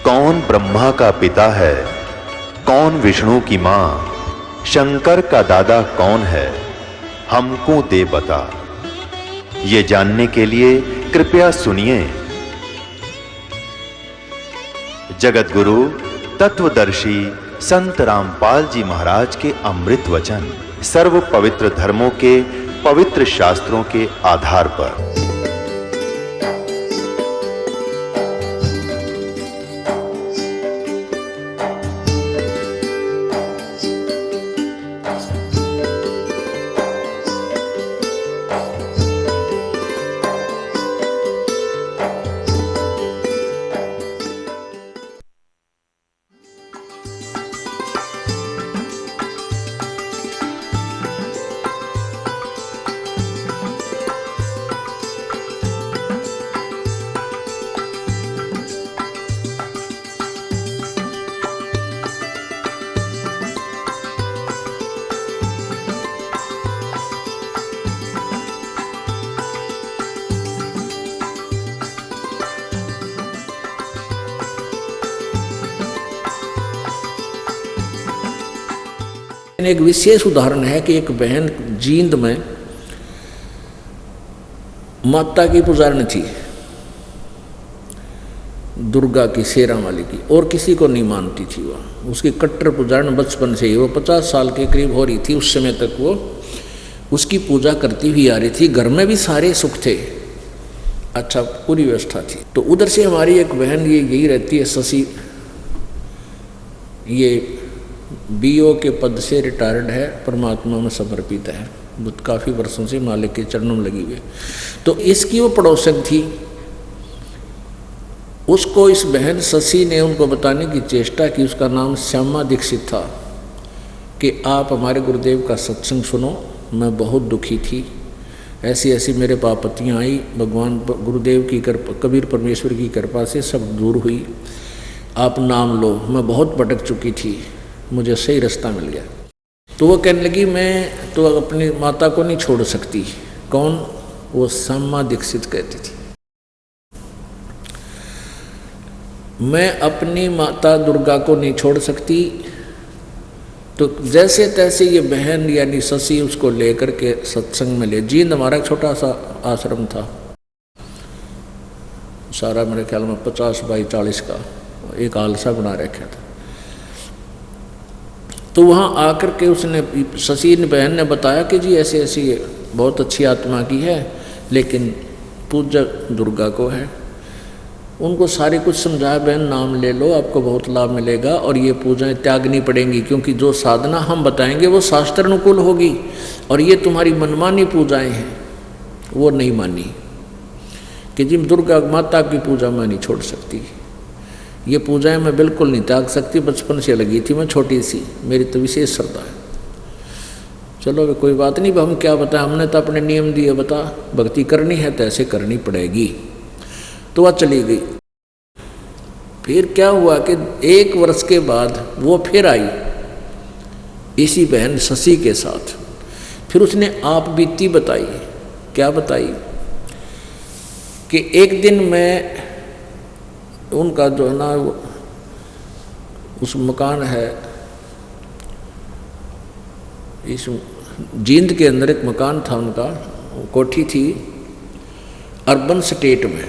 कौन ब्रह्मा का पिता है, कौन विष्णु की मां, शंकर का दादा कौन है, हमको दे बता। ये जानने के लिए कृपया सुनिए। जगत गुरु तत्वदर्शी संत रामपाल जी महाराज के अमृत वचन सर्व पवित्र धर्मों के पवित्र शास्त्रों के आधार पर। एक विशेष उदाहरण है कि एक बहन जींद में माता की पुजारन थी, दुर्गा की, शेरा वाली की, और किसी को नहीं मानती थी। वह उसकी कट्टर पुजारन बचपन से ही, वो 50 साल के करीब हो रही थी उस समय तक वो उसकी पूजा करती हुई आ रही थी। घर में भी सारे सुख थे, अच्छा पूरी व्यवस्था थी। तो उधर से हमारी एक बहन ये यही रहती है, शशि, ये बीओ के पद से रिटायर्ड है, परमात्मा में समर्पित है, काफ़ी वर्षों से मालिक के चरणों में लगी हुई। तो इसकी वो पड़ोसन थी। उसको इस बहन शशि ने उनको बताने की चेष्टा की, उसका नाम श्यामा दीक्षित था, कि आप हमारे गुरुदेव का सत्संग सुनो। मैं बहुत दुखी थी, ऐसी ऐसी मेरे पापतियाँ आई, भगवान गुरुदेव की कृपा, कबीर परमेश्वर की कृपा से सब दूर हुई। आप नाम लो, मैं बहुत भटक चुकी थी, मुझे सही रास्ता मिल गया। तो वो कहने लगी मैं तो अपनी माता को नहीं छोड़ सकती। कौन? वो श्यामा दीक्षित कहती थी, मैं अपनी माता दुर्गा को नहीं छोड़ सकती। तो जैसे तैसे ये बहन यानी शशि उसको लेकर के सत्संग में ले। जींद हमारा छोटा सा आश्रम था, सारा मेरे ख्याल में 50 बाई 40 का एक आलसा बना रखा था। तो वहाँ आकर के उसने, शशि बहन ने बताया कि जी ऐसी ऐसी बहुत अच्छी आत्मा की है, लेकिन पूजा दुर्गा को है। उनको सारी कुछ समझाया, बहन नाम ले लो, आपको बहुत लाभ मिलेगा, और ये पूजाएं त्यागनी पड़ेंगी, क्योंकि जो साधना हम बताएंगे वो शास्त्र अनुकूल होगी, और ये तुम्हारी मनमानी पूजाएं हैं वो नहीं मानी कि जी दुर्गा माता की पूजा मैं नहीं छोड़ सकती, ये पूजाएं मैं बिल्कुल नहीं त्याग सकती, बचपन से लगी थी, मैं छोटी सी, मेरी तो विशेष श्रद्धा है। चलो कोई बात नहीं, हम क्या बताएं, हमने तो अपने नियम दिए, बता भक्ति करनी है तो ऐसे करनी पड़ेगी। तो वह चली गई। फिर क्या हुआ कि 1 वर्ष के बाद वो फिर आई इसी बहन शशि के साथ। फिर उसने आप बीती बताई। क्या बताई कि एक दिन मैं उनका जो है ना उस मकान है, इस जींद के अंदर एक मकान था उनका, कोठी थी अर्बन स्टेट में।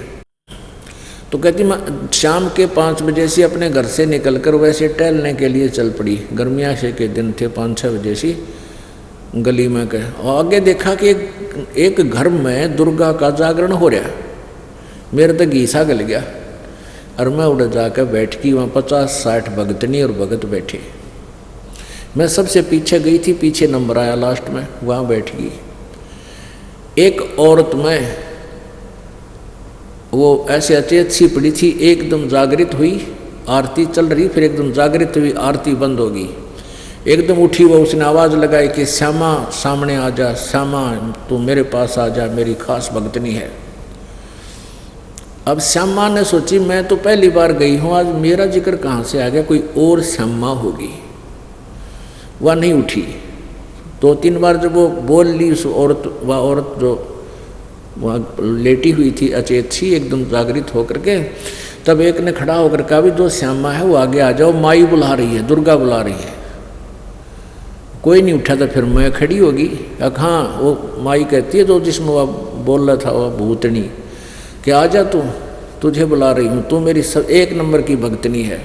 तो कहती मैं शाम के 5 बजे से अपने घर से निकलकर वैसे टहलने के लिए चल पड़ी। गर्मियाशे के दिन थे, 5-6 बजे से गली में गए, और आगे देखा कि एक घर में दुर्गा का जागरण हो रहा। मेरे तो घीसा गल गया, और मैं उड़ जाकर बैठ गई। वहाँ 50-60 भगतनी और भगत बैठे। मैं सबसे पीछे गई थी, पीछे नंबर आया लास्ट में, वहाँ बैठ गई। एक औरत में वो ऐसे अचेत सी पड़ी थी, एकदम जागृत हुई, आरती चल रही, फिर एकदम जागृत हुई, आरती बंद हो गई। एकदम उठी वो, उसने आवाज़ लगाई कि श्यामा सामने आ जा, श्यामा तू मेरे पास आ जा, मेरी खास भगतनी है। अब श्यामा ने सोची मैं तो पहली बार गई हूँ, आज मेरा जिक्र कहाँ से आ गया, कोई और श्यामा होगी। वह नहीं उठी। 2-3 बार जब वो बोल ली उस औरत, वह औरत जो वहाँ लेटी हुई थी, अचेत सी एकदम जागृत होकर के। तब एक ने खड़ा होकर कहा भी जो श्यामा है वो आगे आ जाओ, माई बुला रही है, दुर्गा बुला रही है। कोई नहीं उठा, तो फिर मैं खड़ी होगी। हाँ, वो माई कहती है जो जिसमें वह बोल रहा था वह भूतनी, कि आ जा तू, तुझे बुला रही हूँ, तू मेरी सब एक नंबर की भक्तनी है।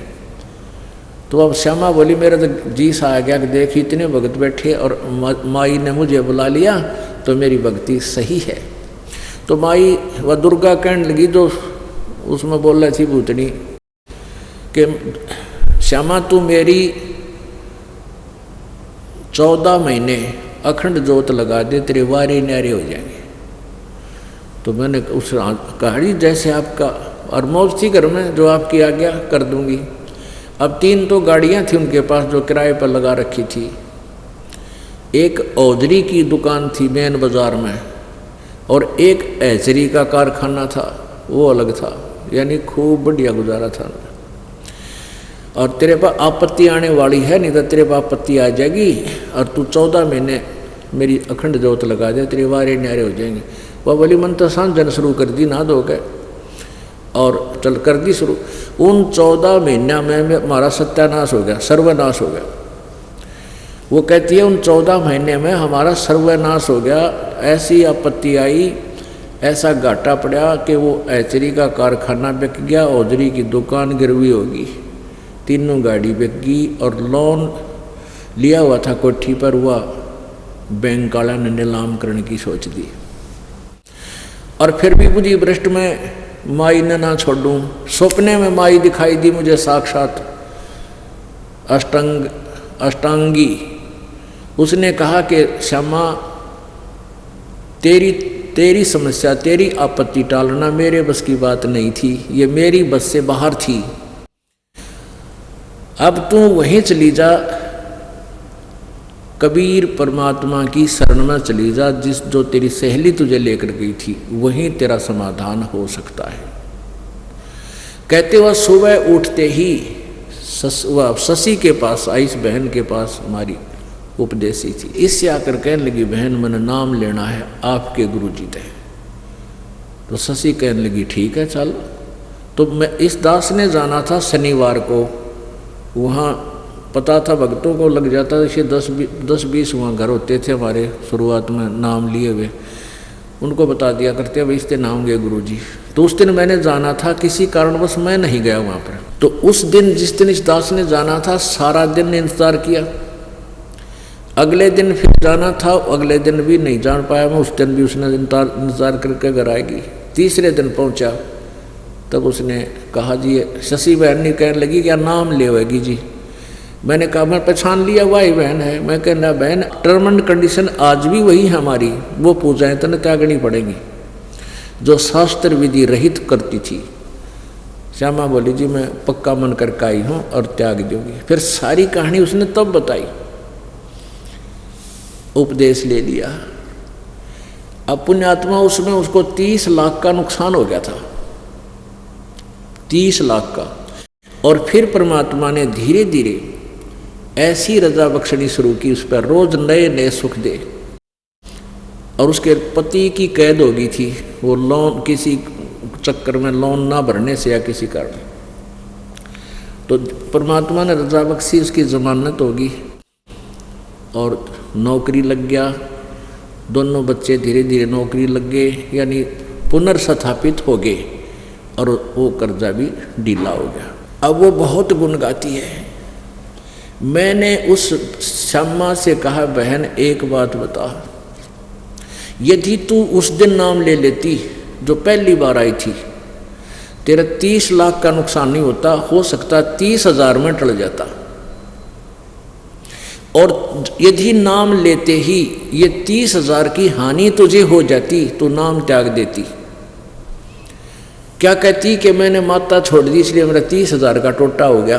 तो अब श्यामा बोली मेरा तो जी सा आ गया कि देख इतने भगत बैठे और माई ने मुझे बुला लिया, तो मेरी भक्ति सही है। तो माई वह दुर्गा कहने लगी जो उसमें बोल रही थी भूतनी कि श्यामा तू मेरी 14 महीने अखंड जोत लगा दे, तेरे वारे न्यारे हो जाएंगे। तो मैंने उस कहा जैसे आपका, और मौज थी घर में, जो आपकी आज्ञा कर दूंगी। अब 3 तो गाड़ियां थी उनके पास जो किराए पर लगा रखी थी। एक औधरी की दुकान थी मेन बाजार में, और एक ऐचरी का कारखाना था, वो अलग था। यानी खूब बढ़िया गुजारा था। और तेरे पास आपत्ति आने वाली है, नहीं तो तेरे पास आपत्ति आ जाएगी, और तू 14 महीने मेरी अखंड जोत लगा दे, तेरे वारे न्यारे हो जाएंगे। वह बोली मन तो सांझन शुरू कर दी, ना दो गए, और चल कर दी शुरू। उन 14 महीना में हमारा सत्यानाश हो गया, सर्वनाश हो गया। वो कहती है उन 14 महीने में हमारा सर्वनाश हो गया। ऐसी आपत्ति आई, ऐसा घाटा पड़ा कि वो ऐचरी का कारखाना बिक गया, औधरी की दुकान गिरवी होगी, 3 गाड़ी बिक गई, और लोन लिया हुआ था कोठी पर, हुआ बैंक वाला ने नीलाम करने की सोच दी। और फिर भी बुझी भ्रष्ट में माई ने ना छोड़ूं। सपने में माई दिखाई दी मुझे साक्षात अष्टांगी। उसने कहा कि श्यामा तेरी समस्या, तेरी आपत्ति टालना मेरे बस की बात नहीं थी, ये मेरी बस से बाहर थी। अब तू वहीं चली जा, कबीर परमात्मा की शरण में चली जा, जो तेरी सहेली तुझे लेकर गई थी, वहीं तेरा समाधान हो सकता है। कहते वह सुबह उठते ही वह शशि के पास आई, इस बहन के पास हमारी उपदेशी थी। इससे आकर कहने लगी बहन मैंने नाम लेना है आपके गुरुजी थे। तो शशि कहने लगी ठीक है चल। तो मैं इस दास ने जाना था शनिवार को, वहाँ पता था भक्तों को लग जाता था, इसे 10-20 वहाँ घर होते थे हमारे शुरुआत में नाम लिए हुए, उनको बता दिया करते भाई इसके नाम गए गुरुजी। तो उस दिन मैंने जाना था, किसी कारणवश मैं नहीं गया वहाँ पर। तो उस दिन जिस दिन इस दास ने जाना था सारा दिन इंतजार किया। अगले दिन फिर जाना था, अगले दिन भी नहीं जान पाया मैं, उस दिन भी उसने इंतजार करके घर आएगी। तीसरे दिन पहुंचा तब उसने कहा जी शशि बहन ने कहने लगी क्या नाम लेवेगी जी। मैंने कहा मैं पहचान लिया वही बहन है। मैं कहना बहन टर्म एंड कंडीशन आज भी वही है हमारी, वो पूजाएं तो त्यागनी पड़ेगी जो शास्त्र विधि रहित करती थी। श्यामा बोली जी मैं पक्का मन करके आई हूँ और त्याग दूंगी। फिर सारी कहानी उसने तब बताई, उपदेश ले लिया। अब पुण्यात्मा उसमें उसको 30 लाख का नुकसान हो गया था, 30 लाख का। और फिर परमात्मा ने धीरे धीरे ऐसी रजा बख्शनी शुरू की उस पर, रोज नए नए सुख दे। और उसके पति की कैद हो गई थी, वो लोन किसी चक्कर में लोन ना भरने से या किसी कारण, तो परमात्मा ने रजा बख्शी, उसकी जमानत होगी और नौकरी लग गया। दोनों बच्चे धीरे धीरे नौकरी लग गए, यानी पुनर्स्थापित हो गए और वो कर्जा भी ढीला हो गया। अब वो बहुत गुण गाती है। मैंने उस श्यामा से कहा बहन एक बात बता, यदि तू उस दिन नाम ले लेती जो पहली बार आई थी, तेरा 30 लाख का नुकसान नहीं होता, हो सकता 30,000 में टल जाता। और यदि नाम लेते ही ये 30,000 की हानि तुझे हो जाती तो नाम त्याग देती। क्या कहती कि मैंने माता छोड़ दी इसलिए मेरा 30,000 का टोटा हो गया,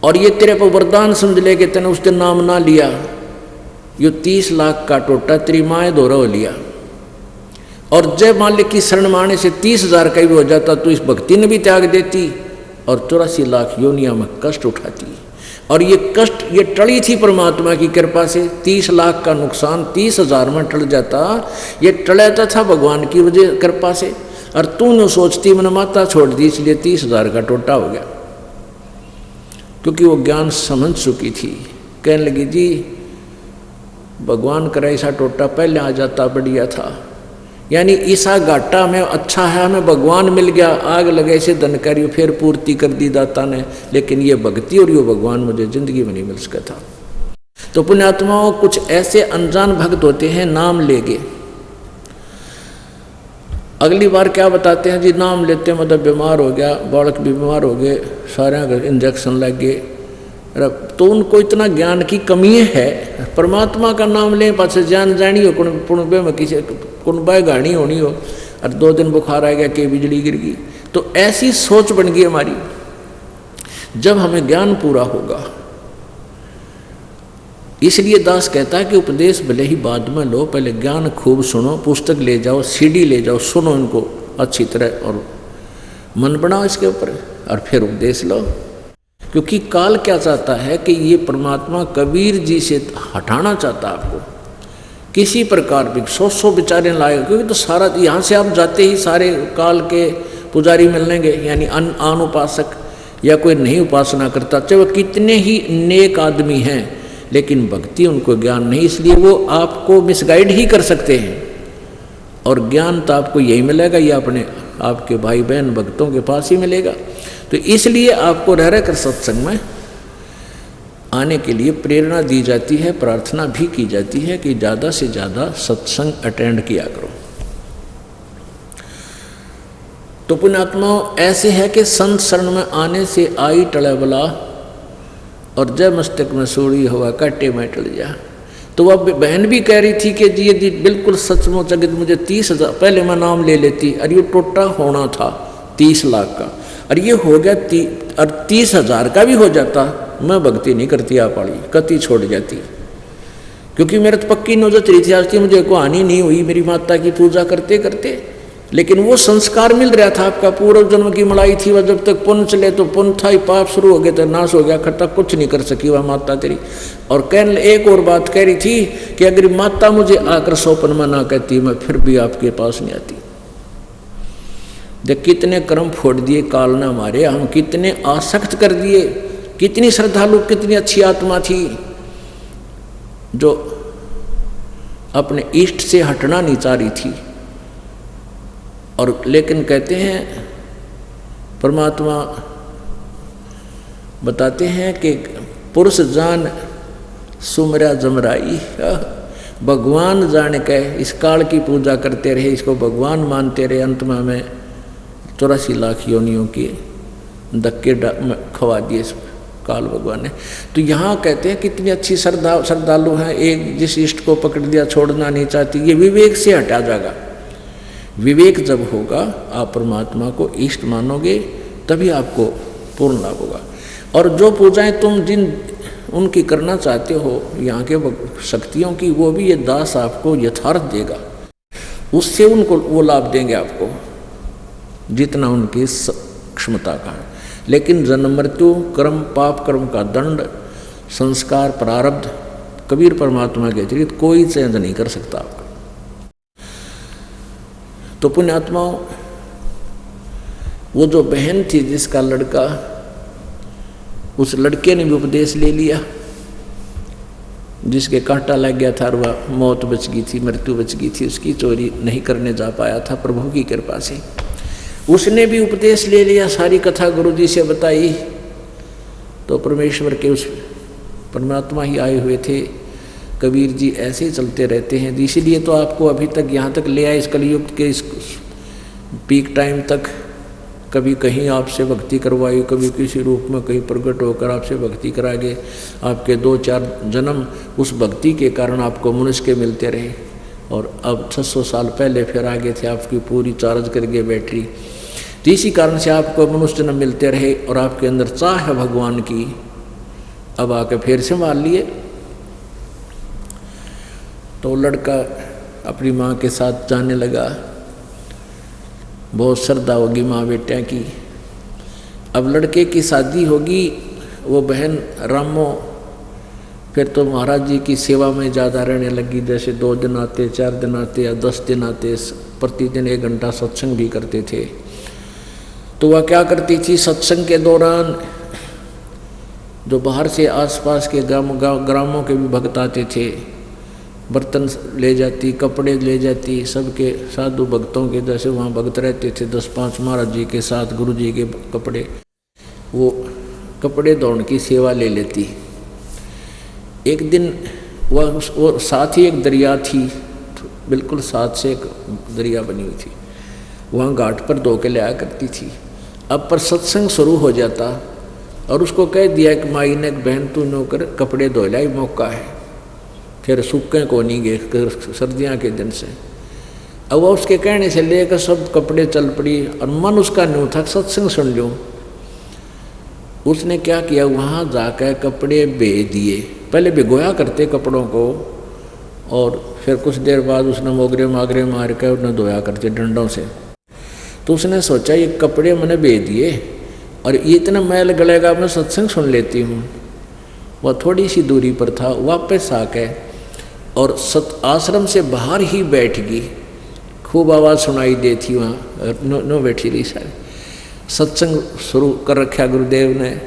और ये तेरे पर वरदान समझ ले कि तेने उस दिन नाम ना लिया, ये 30 लाख का टोटा तेरी माए दोहरा हो लिया। और जय मालिक की शरण माने से 30,000 का भी हो जाता तो इस भक्ति ने भी त्याग देती और 84 लाख योनिया में कष्ट उठाती। और ये कष्ट ये टली थी परमात्मा की कृपा से। 30 लाख का नुकसान 30,000 में टल जाता, ये टलाता था भगवान की वजह कृपा से। और तू न सोचती मैंने माता छोड़ दी इसलिए 30,000 का टोटा हो गया, क्योंकि वो ज्ञान समझ चुकी थी। कहने लगी जी भगवान करे ऐसा टोटा पहले आ जाता बढ़िया था, यानी ईसा घाटा में अच्छा है हमें भगवान मिल गया, आग लगे से धन करियो फिर पूर्ति कर दी दाता ने, लेकिन ये भक्ति और ये भगवान मुझे जिंदगी में नहीं मिल सका था। तो पुण्यात्माओं कुछ ऐसे अनजान भक्त होते हैं नाम लेंगे, अगली बार क्या बताते हैं जी नाम लेते हैं मतलब बीमार हो गया, बालक भी बीमार हो गए, सारे इंजेक्शन लग गए, तो उनको इतना ज्ञान की कमी है। परमात्मा का नाम लें पास जान जानी हो कुणबे में किसी कुणबा गाड़ी होनी हो और 2 दिन बुखार आ गया कि बिजली गिर गई, तो ऐसी सोच बन गई हमारी। जब हमें ज्ञान पूरा होगा, इसलिए दास कहता है कि उपदेश भले ही बाद में लो, पहले ज्ञान खूब सुनो, पुस्तक ले जाओ, सीडी ले जाओ, सुनो इनको अच्छी तरह और मन बनाओ इसके ऊपर और फिर उपदेश लो। क्योंकि काल क्या चाहता है कि ये परमात्मा कबीर जी से हटाना चाहता आपको किसी प्रकार भी 100 विचारें लाएगा, क्योंकि तो सारा यहाँ से आप जाते ही सारे काल के पुजारी मिलेंगे, यानी अन उपासक या कोई नहीं उपासना करता, चाहे वो कितने ही नेक आदमी हैं, लेकिन भक्ति उनको ज्ञान नहीं, इसलिए वो आपको मिसगाइड ही कर सकते हैं। और ज्ञान तो आपको यही मिलेगा या अपने आपके भाई बहन भक्तों के पास ही मिलेगा। तो इसलिए आपको रह रहकर सत्संग में आने के लिए प्रेरणा दी जाती है, प्रार्थना भी की जाती है कि ज़्यादा से ज़्यादा सत्संग अटेंड किया करो। तो पुण्यात्माओं ऐसे है कि संत शरण में आने से आई टले बला और जय मस्तक में सोड़ी हुआ काटे में टल जा। तो वह बहन भी कह रही थी कि जी यदि बिल्कुल सचमुच अगर मुझे 30,000 पहले मैं नाम ले लेती, और ये टोटा होना था 30 लाख का, और ये हो गया 30,000 का भी हो जाता, मैं भक्ति नहीं करती आ पाड़ी, कति छोड़ जाती, क्योंकि मेरे तो पक्की नौजत रही थी, आज की मुझे को हानि नहीं हुई मेरी माता की पूजा करते करते, लेकिन वो संस्कार मिल रहा था आपका पूर्व जन्म की मलाई थी, वह जब तक पुण्य चले तो पुण्य था ही, पाप शुरू हो गए तो नाश हो गया, खत्ता कुछ नहीं कर सकी वह माता तेरी। और कहने एक और बात कह रही थी कि अगर माता मुझे आकर सौपन में ना कहती मैं फिर भी आपके पास नहीं आती। देख कितने कर्म फोड़ दिए काल ने हमारे, हम कितने आसक्त कर दिए, कितनी श्रद्धालु कितनी अच्छी आत्मा थी जो अपने इष्ट से हटना नहीं चाह रही थी। और लेकिन कहते हैं परमात्मा बताते हैं कि पुरुष जान सुमरा जमराई, भगवान जान के इस काल की पूजा करते रहे, इसको भगवान मानते रहे, अंत में हमें 84 लाख योनियों के धक्के खवा दिए काल भगवान ने। तो यहाँ कहते हैं कितनी अच्छी श्रद्धालु हैं, एक जिस इष्ट को पकड़ दिया छोड़ना नहीं चाहती, ये विवेक से हटा जाएगा। विवेक जब होगा आप परमात्मा को इष्ट मानोगे तभी आपको पूर्ण लाभ होगा। और जो पूजाएं तुम जिन उनकी करना चाहते हो यहाँ के शक्तियों की, वो भी ये दास आपको यथार्थ देगा, उससे उनको वो लाभ देंगे आपको जितना उनकी क्षमता का है। लेकिन जन्म मृत्यु कर्म पाप कर्म का दंड संस्कार प्रारब्ध कबीर परमात्मा के अतिरिक्त कोई चेंज नहीं कर सकता आपका। तो पुण्यात्माओं वो जो बहन थी जिसका लड़का, उस लड़के ने भी उपदेश ले लिया, जिसके कांटा लग गया था और वह मौत बच गई थी, मृत्यु बच गई थी, उसकी चोरी नहीं करने जा पाया था प्रभु की कृपा से, उसने भी उपदेश ले लिया, सारी कथा गुरु जी से बताई। तो परमेश्वर के उस परमात्मा ही आए हुए थे, कबीर जी ऐसे ही चलते रहते हैं। इसीलिए तो आपको अभी तक यहाँ तक ले आए, इस कलयुग के इस पीक टाइम तक। कभी कहीं आपसे भक्ति करवाई, कभी किसी रूप में कहीं प्रकट होकर आपसे भक्ति करा गए, आपके 2-4 जन्म उस भक्ति के कारण आपको मनुष्य के मिलते रहे, और अब 600 साल पहले फिर आगे थे आपकी पूरी चार्ज कर गए बैटरी। तो इसी कारण से आपको मनुष्य जन्म मिलते रहे और आपके अंदर चाह है भगवान की, अब आके फिर से मान लिए। तो लड़का अपनी माँ के साथ जाने लगा, बहुत श्रद्धा होगी माँ बेटिया की। अब लड़के की शादी होगी वो बहन रामो फिर तो महाराज जी की सेवा में ज़्यादा रहने लगी। जैसे 2 दिन आते, 4 दिन आते या 10 दिन आते, प्रतिदिन 1 घंटा सत्संग भी करते थे। तो वह क्या करती थी, सत्संग के दौरान जो बाहर से आसपास के ग्रामों के भी भक्त आते थे, बर्तन ले जाती, कपड़े ले जाती, सबके साधु भक्तों के जैसे वहाँ भक्त रहते थे 10-5 महाराज जी के साथ, गुरु जी के कपड़े, वो कपड़े धोने की सेवा ले लेती। एक दिन वो साथ ही एक दरिया थी, बिल्कुल साथ से एक दरिया बनी हुई थी, वहाँ घाट पर धो के लाया करती थी। अब पर सत्संग शुरू हो जाता और उसको कह दिया कि माई ने, बहन तू नौकर कपड़े धो ला, मौका है, फिर सूखे को नहीं गए सर्दियाँ के दिन से। अब वो उसके कहने से लेकर सब कपड़े चल पड़ी और मन उसका न्यू था सत्संग सुन लूँ। उसने क्या किया, वहाँ जाकर कपड़े बे दिए। पहले भिगोया करते कपड़ों को और फिर कुछ देर बाद उसने मोगरे मागरे मार कर उन्हें धोया करते डंडों से। तो उसने सोचा ये कपड़े मैंने बे दिए और ये इतना मैल गलेगा, मैं सत्संग सुन लेती हूँ। वह थोड़ी सी दूरी पर था, वापस आके और आश्रम से बाहर ही बैठ गई। खूब आवाज़ सुनाई देती वहाँ, नो बैठी रही सारी। सत्संग शुरू कर रखा गुरुदेव ने,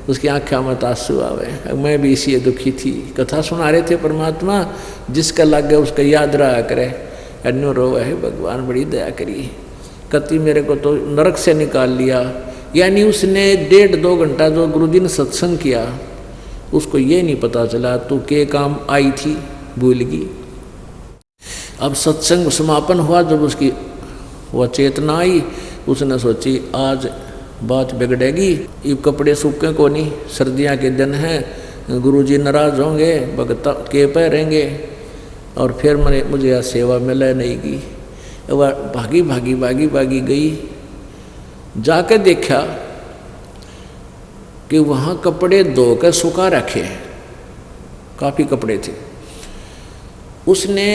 उसकी आँखों में आंसू आवे। मैं भी इसी दुखी थी। कथा सुना रहे थे, परमात्मा जिसका लग गया उसका याद रहा करे, अन्यो रो है भगवान बड़ी दया करी। कति मेरे को तो नरक से निकाल लिया। यानी उसने 1.5-2 घंटा जो गुरुजी ने सत्संग किया, उसको ये नहीं पता चला तू के काम आई थी, भूल गई। अब सत्संग समापन हुआ, जब उसकी वह चेतना आई, उसने सोची आज बात बिगड़ेगी, ये कपड़े सूखे को नहीं, सर्दियाँ के दिन हैं, गुरुजी नाराज होंगे, भगत के पहरेंगे और फिर मुझे यह सेवा मिले नहीं की। वह भागी गई, जाकर देखा कि वहाँ कपड़े धोकर सुखा रखे, काफ़ी कपड़े थे। उसने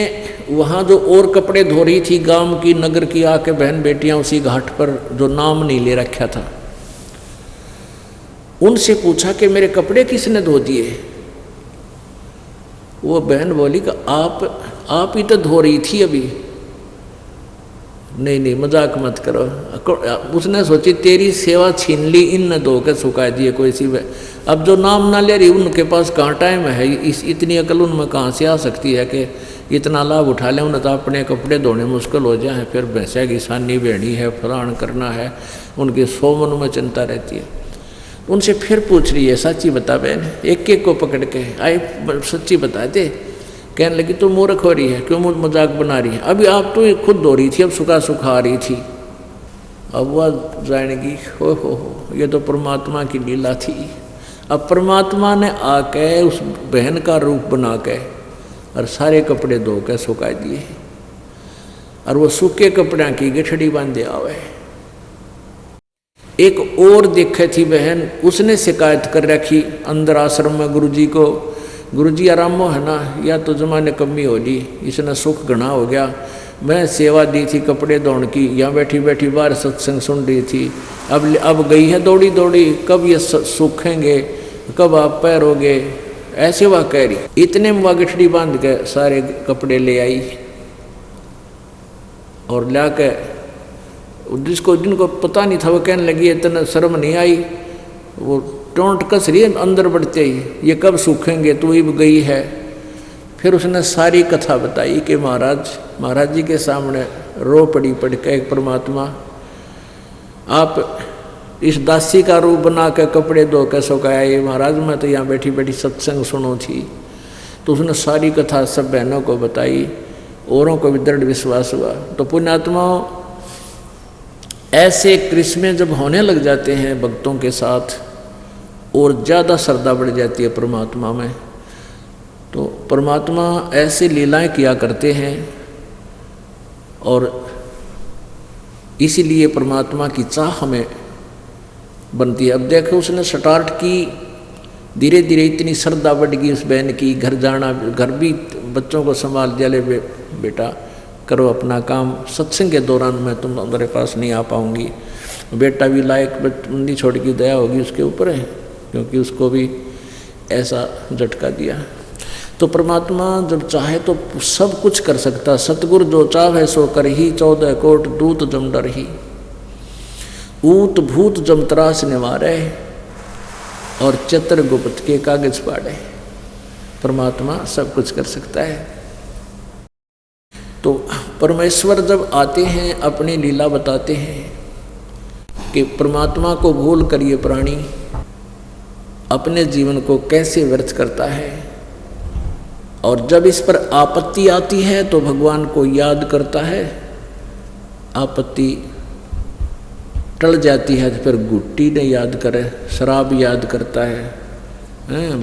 वहाँ जो और कपड़े धो रही थी गांव की, नगर की आके बहन बेटियां उसी घाट पर जो नाम नहीं ले रखा था, उनसे पूछा कि मेरे कपड़े किसने धो दिए। वो बहन बोली कि आप ही तो धो रही थी अभी। नहीं मजाक मत करो। उसने सोची तेरी सेवा छीन ली, इन न धो के सुखा दिए कोई सी। अब जो नाम ना ले रही उनके पास कहाँ टाइम है, इतनी अकल उनमें कहाँ से आ सकती है कि इतना लाभ उठा लें। उन्हें तो अपने कपड़े धोने मुश्किल हो जाए, फिर भैंसा की सानी बेड़ी है, फलान करना है, उनके 100 मन में चिंता रहती है। उनसे फिर पूछ रही है, सच्ची बता बहन, एक को पकड़ के आए, सच्ची बता दे। कहने लगी तो मूर्ख हो रही है, क्यों मजाक बना रही है, अभी आप तो खुद धो रही थी, अब सुखा रही थी। अब वह जानेगी हो ये तो परमात्मा की लीला थी। अब परमात्मा ने आके उस बहन का रूप बना के और सारे कपड़े धो के सुखा दिए, और वो सूखे कपड़े की गठड़ी बांधे आवे। एक और देखे थी बहन, उसने शिकायत कर रखी अंदर आश्रम में गुरुजी को, गुरुजी आरामो है ना, या तो जमाने कमी हो ली, इसने सुख घना हो गया। मैं सेवा दी थी कपड़े धोने की, यहाँ बैठी बाहर सत्संग सुन रही थी, अब गई है दौड़ी, कब ये सूखेंगे, कब आप पैरोगे, ऐसे वह कह रही। इतने में वह गठड़ी बांध के सारे कपड़े ले आई और ला के जिनको पता नहीं था वो कहने लगी इतना शर्म नहीं आई, वो टोंट कस रही है अंदर बढ़ते ही, ये कब सूखेंगे, तू ही गई है। फिर उसने सारी कथा बताई कि महाराज जी के सामने रो पड़ी पढ़ के, परमात्मा आप इस दासी का रूप बना के कपड़े धो के सुखाया, ये महाराज मैं तो यहाँ बैठी सत्संग सुनो थी। तो उसने सारी कथा सब बहनों को बताई, औरों को भी दृढ़ विश्वास हुआ। तो पुण्यात्मा ऐसे क्रिस्में जब होने लग जाते हैं भक्तों के साथ, और ज़्यादा श्रद्धा बढ़ जाती है परमात्मा में, तो परमात्मा ऐसे लीलाएं किया करते हैं। और इसीलिए परमात्मा की चाह हमें बनती है। अब देखो उसने स्टार्ट की, धीरे धीरे इतनी श्रद्धा बढ़ गई उस बहन की, घर जाना, घर भी बच्चों को संभाल दिया, ले बेटा करो अपना काम, सत्संग के दौरान मैं तुम्हारे पास नहीं आ पाऊंगी। बेटा भी लायक नहीं, छोड़ की दया होगी उसके ऊपर है, क्योंकि उसको भी ऐसा झटका दिया। तो परमात्मा जब चाहे तो सब कुछ कर सकता। सतगुरु जो चाहे सो कर ही, 14 कोट दूत जम डर ही। ऊत भूत जम त्रास निवारे और चित्रगुप्त के कागज पाड़े। परमात्मा सब कुछ कर सकता है। तो परमेश्वर जब आते हैं अपनी लीला बताते हैं कि परमात्मा को भूल कर ये प्राणी अपने जीवन को कैसे व्यर्थ करता है, और जब इस पर आपत्ति आती है तो भगवान को याद करता है। आपत्ति टल जाती है तो फिर गुट्टी ने याद करे, शराब याद करता है,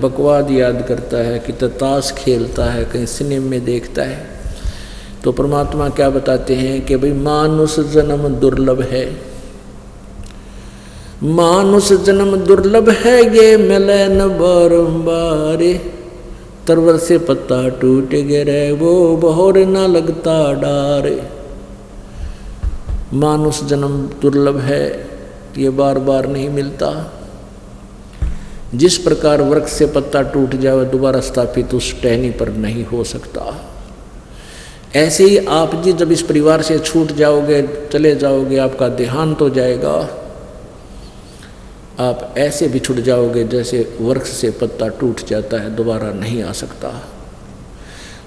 बकवाद याद करता है, कि ताश खेलता है, कहीं सिनेमा में देखता है। तो परमात्मा क्या बताते हैं कि भाई मानुष जन्म दुर्लभ है, मानुष जन्म दुर्लभ है, ये मिले न बारंबार। तरवर से पत्ता टूट गिरे वो बहोर न लगता डार। मानुष जन्म दुर्लभ है, ये बार बार नहीं मिलता। जिस प्रकार वृक्ष से पत्ता टूट जाए दोबारा स्थापित उस टहनी पर नहीं हो सकता, ऐसे ही आप जी जब इस परिवार से छूट जाओगे, चले जाओगे, आपका देहांत हो जाएगा, आप ऐसे भी छूट जाओगे जैसे वृक्ष से पत्ता टूट जाता है, दोबारा नहीं आ सकता।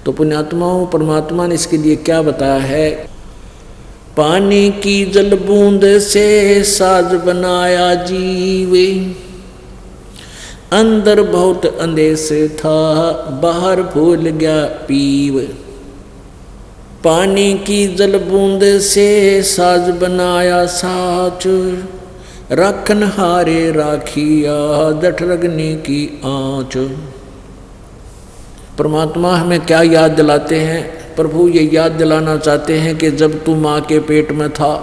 तो पुण्यात्माओं, परमात्मा ने इसके लिए क्या बताया है? पानी की जल बूंद से साज बनाया जीवे, अंदर बहुत अंदेश था, बाहर भूल गया पीव। पानी की जल बूंद से साज बनाया साच, राखन हारे राखिया जठ रगने की आँच। परमात्मा हमें क्या याद दिलाते हैं? प्रभु ये याद दिलाना चाहते हैं कि जब तू माँ के पेट में था,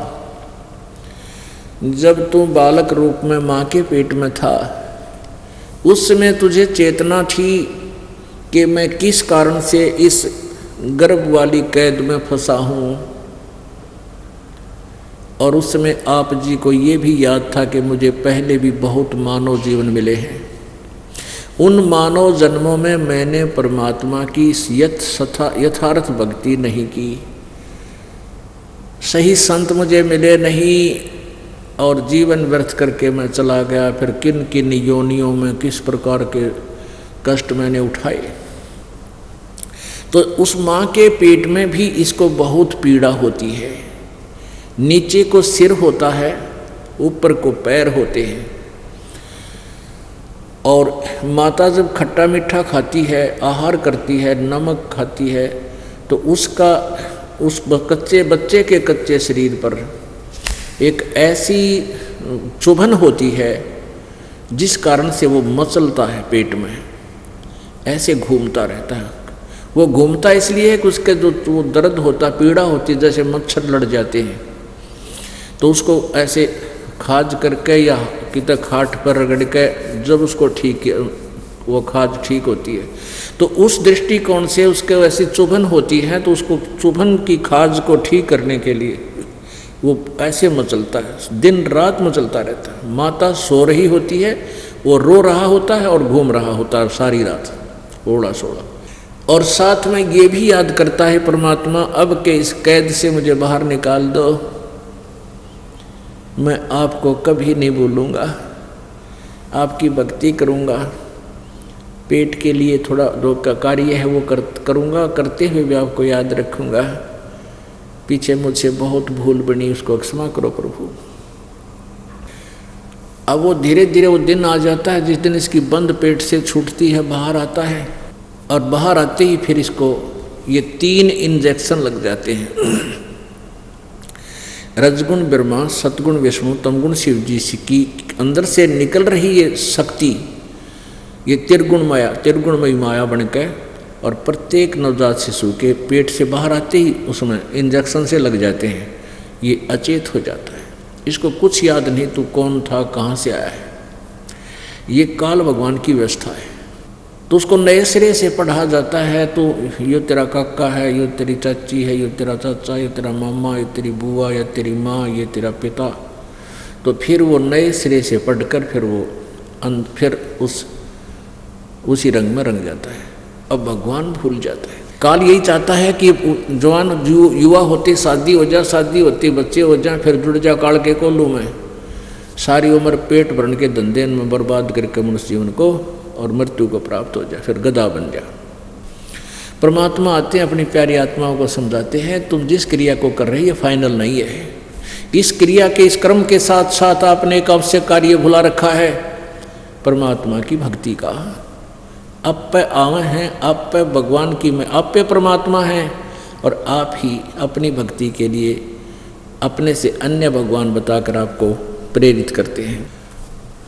जब तू बालक रूप में माँ के पेट में था, उस समय तुझे चेतना थी कि मैं किस कारण से इस गर्भ वाली कैद में फंसा हूँ। और उस समय आप जी को ये भी याद था कि मुझे पहले भी बहुत मानव जीवन मिले हैं। उन मानव जन्मों में मैंने परमात्मा की यथार्थ भक्ति नहीं की, सही संत मुझे मिले नहीं, और जीवन व्यर्थ करके मैं चला गया। फिर किन किन योनियों में किस प्रकार के कष्ट मैंने उठाए। तो उस माँ के पेट में भी इसको बहुत पीड़ा होती है। नीचे को सिर होता है, ऊपर को पैर होते हैं। और माता जब खट्टा मीठा खाती है, आहार करती है, नमक खाती है, तो उसका उस कच्चे बच्चे के कच्चे शरीर पर एक ऐसी चुभन होती है जिस कारण से वो मचलता है, पेट में ऐसे घूमता रहता है। वो घूमता इसलिए है कि उसके जो दर्द होता, पीड़ा होती, जैसे मच्छर लड़ जाते हैं, तो उसको ऐसे खाज करके या कितना खाट पर रगड़ के जब उसको ठीक, वो खाज ठीक होती है, तो उस दृष्टिकोण से उसके वैसी चुभन होती है, तो उसको चुभन की खाज को ठीक करने के लिए वो ऐसे मचलता है, दिन रात मचलता रहता है। माता सो रही होती है, वो रो रहा होता है और घूम रहा होता है सारी रात, ओड़ा सोड़ा। और साथ में ये भी याद करता है परमात्मा, अब के इस कैद से मुझे बाहर निकाल दो, मैं आपको कभी नहीं भूलूंगा, आपकी भक्ति करूंगा, पेट के लिए थोड़ा जो कार्य है वो करूंगा, करते हुए भी आपको याद रखूंगा। पीछे मुझसे बहुत भूल बनी, उसको क्षमा करो प्रभु। अब वो धीरे धीरे वो दिन आ जाता है जिस दिन इसकी बंद पेट से छूटती है, बाहर आता है, और बाहर आते ही फिर इसको ये 3 इंजेक्शन लग जाते हैं। रजगुण ब्रह्मा, सतगुण विष्णु, तमगुण शिव जी की अंदर से निकल रही ये शक्ति, ये त्रिगुणमयी माया बनकर, और प्रत्येक नवजात शिशु के पेट से बाहर आते ही उसमें इंजेक्शन से लग जाते हैं। ये अचेत हो जाता है, इसको कुछ याद नहीं तू कौन था, कहाँ से आया है। ये काल भगवान की व्यवस्था है। तो उसको नए सिरे से पढ़ा जाता है, तो ये तेरा काका है, ये तेरी चाची है, ये तेरा चाचा, ये तेरा मामा, ये तेरी बुआ, ये तेरी माँ, ये तेरा पिता। तो फिर वो नए सिरे से पढ़कर फिर वो फिर उसी रंग में रंग जाता है। अब भगवान भूल जाता है। काल यही चाहता है कि जवान युवा होते शादी हो जा, शादी होते बच्चे हो जाए, फिर जुड़ जा काल के कोलू में, सारी उम्र पेट भरने के धंधे में बर्बाद करके मनुष्य जीवन को और मृत्यु को प्राप्त हो जाए, फिर गधा बन जा। परमात्मा आते हैं, अपनी प्यारी आत्माओं को समझाते हैं, तुम जिस क्रिया को कर रहे हो ये फाइनल नहीं है। इस क्रिया के, इस कर्म के साथ साथ आपने एक आवश्यक कार्य भुला रखा है, परमात्मा की भक्ति का। आप पे आवे हैं, आप पे भगवान की में, आप पे परमात्मा है, और आप ही अपनी भक्ति के लिए अपने से अन्य भगवान बताकर आपको प्रेरित करते हैं।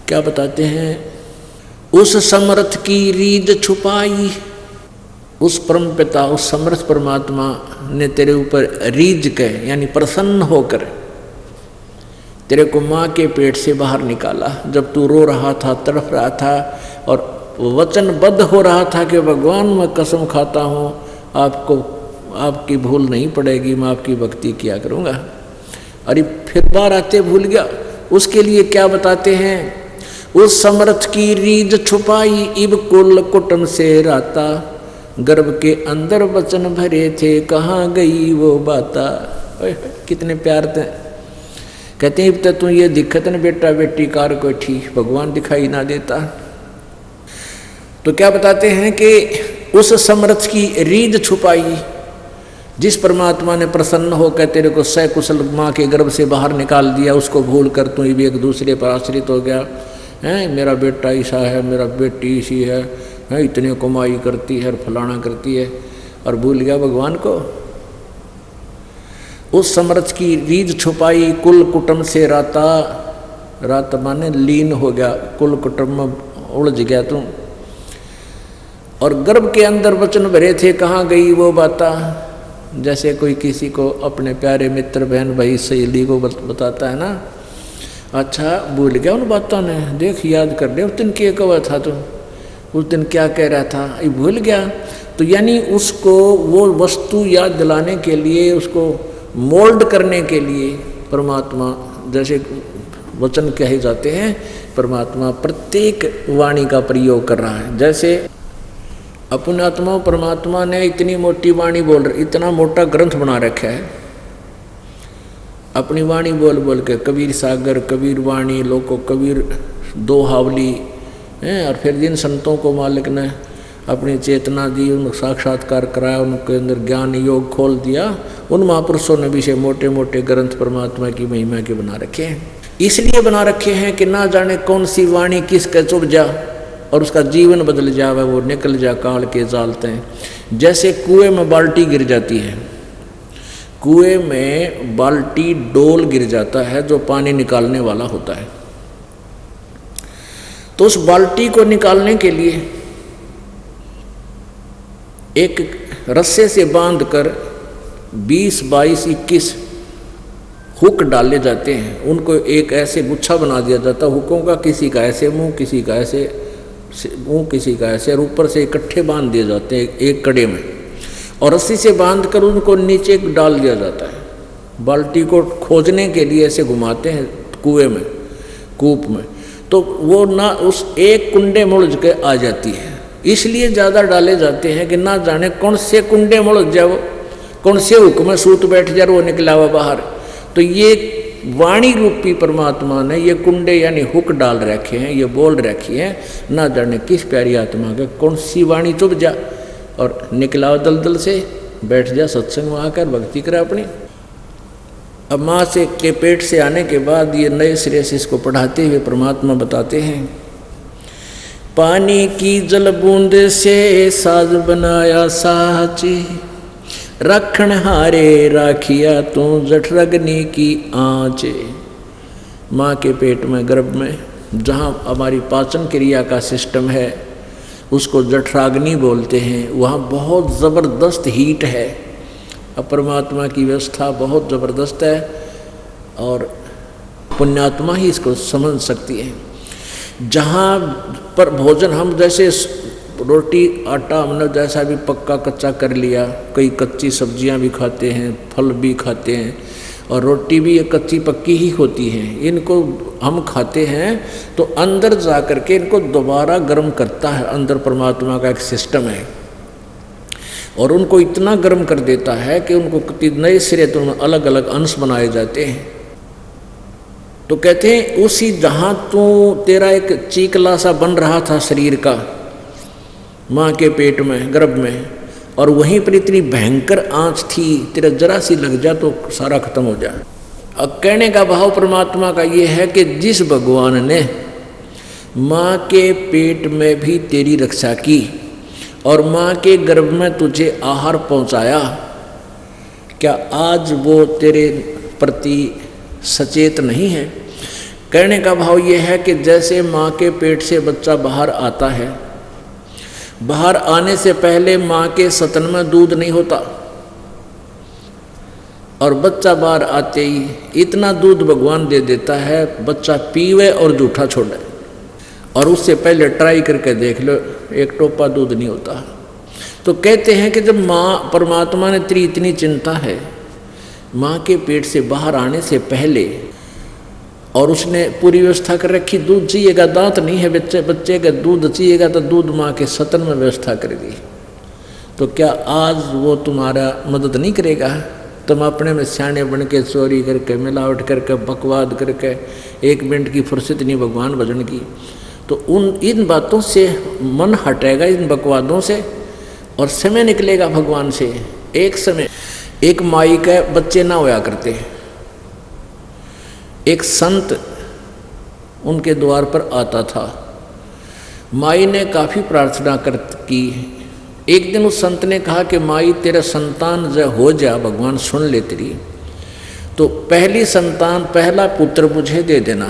क्या बताते हैं? उस समर्थ की रीझ छुपाई, उस परम पिता, उस समर्थ परमात्मा ने तेरे ऊपर रीझ के यानी प्रसन्न होकर तेरे को माँ के पेट से बाहर निकाला, जब तू रो रहा था, तड़प रहा था और वचनबद्ध हो रहा था कि भगवान मैं कसम खाता हूँ आपको, आपकी भूल नहीं पड़ेगी, मैं आपकी भक्ति किया करूँगा। अरे फिर बार आते भूल गया। उसके लिए क्या बताते हैं? उस समर्थ की रीझ छुपाई, इब कुल कुटुंब से राता, गर्भ के अंदर वचन भरे थे, कहाँ गई वो बाता। कितने प्यार थे। कहते हैं तब तो ये दिक्कत न बेटा बेटी कार को ठीक, भगवान दिखाई ना देता। तो क्या बताते हैं कि उस समर्थ की रीझ छुपाई, जिस परमात्मा ने प्रसन्न होकर तेरे को सकुशल माँ के गर्भ से बाहर निकाल दिया, उसको भूल कर तू भी एक दूसरे पर आश्रित हो गया है। मेरा बेटा ऐसा है, मेरा बेटी ऐसी है, इतने कमाई करती है, फलाना करती है, और भूल गया भगवान को। उस समर्थ की रीझ छुपाई, कुल कुटुंब से राता, रात माने लीन हो गया, कुल कुटुंब में उलझ गया तू। और गर्भ के अंदर वचन भरे थे, कहाँ गई वो बाता। जैसे कोई किसी को अपने प्यारे मित्र, बहन, भाई, सहेली को बताता है ना, अच्छा भूल गया उन बातों ने, देख याद कर ले उस दिन क्या कहा था, तो उस दिन क्या कह रहा था, ये भूल गया। तो यानी उसको वो वस्तु याद दिलाने के लिए, उसको मोल्ड करने के लिए परमात्मा, जैसे वचन कहे जाते हैं, परमात्मा प्रत्येक वाणी का प्रयोग कर रहा है। जैसे अपने आत्मा परमात्मा ने इतनी मोटी वाणी बोल रही, इतना मोटा ग्रंथ बना रखा है, अपनी वाणी बोल बोल के, कबीर सागर, कबीर वाणी, लोको कबीर दो हावली हैं। और फिर जिन संतों को मालिक ने अपनी चेतना दी, उनको साक्षात्कार कराया, उनके अंदर ज्ञान योग खोल दिया, उन महापुरुषों ने भी से मोटे मोटे ग्रंथ परमात्मा की महिमा के बना रखे हैं। इसलिए बना रखे हैं कि ना जाने कौन सी वाणी किसके चुभ जा और उसका जीवन बदल जावे, वो निकल जा काल के जालते हैं। जैसे कुएं में बाल्टी गिर जाती है, कुएं में बाल्टी डोल गिर जाता है जो पानी निकालने वाला होता है, तो उस बाल्टी को निकालने के लिए एक रस्से से बांधकर 20, 22, 21 हुक डाले जाते हैं। उनको एक ऐसे गुच्छा बना दिया जाता है हुकों का, किसी का ऐसे मुंह, किसी का ऐसे मुंह, किसी का ऐसे, और ऊपर से इकट्ठे बांध दिए जाते हैं एक कड़े में, और रस्सी से बांधकर उनको नीचे डाल दिया जाता है। बाल्टी को खोजने के लिए ऐसे घुमाते हैं कुएं में, कूप में, तो वो ना उस एक कुंडे में उलझ के आ जाती है। इसलिए ज़्यादा डाले जाते हैं कि ना जाने कौन से कुंडे में उलझ जाओ, कौन से हुक में सूत बैठ जाए, वो निकला हुआ बाहर। तो ये वाणी रूपी परमात्मा ने ये कुंडे यानी हुक डाल रखे हैं, ये बोल रखी है, ना जाने किस प्यारी आत्मा के कौन सी वाणी चुभ जा और निकला दलदल से बैठ जा, सत्संग में आकर भक्ति करे अपनी। अब माँ से के पेट से आने के बाद ये नए सिरे से इसको पढ़ाते हुए परमात्मा बताते हैं, पानी की जल बूंद से साज बनाया साची, रखण हारे राखिया तू जठरग्नि की आँचे। माँ के पेट में, गर्भ में, जहाँ हमारी पाचन क्रिया का सिस्टम है उसको जठराग्नि बोलते हैं, वहाँ बहुत ज़बरदस्त हीट है। अब परमात्मा की व्यवस्था बहुत ज़बरदस्त है और पुण्यात्मा ही इसको समझ सकती है। जहाँ पर भोजन हम जैसे रोटी आटा हमने जैसा भी पक्का कच्चा कर लिया, कई कच्ची सब्जियां भी खाते हैं, फल भी खाते हैं, और रोटी भी ये कच्ची पक्की ही होती है। इनको हम खाते हैं तो अंदर जा कर के इनको दोबारा गर्म करता है। अंदर परमात्मा का एक सिस्टम है और उनको इतना गर्म कर देता है कि उनको नए सिरे तो अलग अलग अंश बनाए जाते हैं। तो कहते हैं उसी जहाँ तो तेरा एक चीकला सा बन रहा था शरीर का माँ के पेट में गर्भ में, और वहीं पर इतनी भयंकर आँच थी, तेरा जरा सी लग जा तो सारा खत्म हो जाए। अब कहने का भाव परमात्मा का ये है कि जिस भगवान ने माँ के पेट में भी तेरी रक्षा की और माँ के गर्भ में तुझे आहार पहुँचाया, क्या आज वो तेरे प्रति सचेत नहीं है? कहने का भाव ये है कि जैसे माँ के पेट से बच्चा बाहर आता है, बाहर आने से पहले माँ के सतन में दूध नहीं होता और बच्चा बाहर आते ही इतना दूध भगवान दे देता है बच्चा पीवे और जूठा छोड़े। और उससे पहले ट्राई करके देख लो, एक टोपा दूध नहीं होता। तो कहते हैं कि जब माँ परमात्मा ने तेरी इतनी चिंता है माँ के पेट से बाहर आने से पहले, और उसने पूरी व्यवस्था कर रखी, दूध चाहिएगा, दांत नहीं है बच्चे का दूध चाहिएगा तो दूध माँ के सतन में व्यवस्था कर दी, तो क्या आज वो तुम्हारा मदद नहीं करेगा? तुम अपने में सियाने बन के चोरी करके मिलावट करके बकवाद करके 1 मिनट की फुर्सत नहीं भगवान भजन की, तो इन बातों से मन हटेगा, इन बकवादों से, और समय निकलेगा भगवान से। एक समय एक माई के बच्चे ना होया करते, एक संत उनके द्वार पर आता था। माई ने काफ़ी प्रार्थना की। एक दिन उस संत ने कहा कि माई तेरा संतान जब हो जा, भगवान सुन ले तेरी, तो पहली संतान पहला पुत्र मुझे दे देना,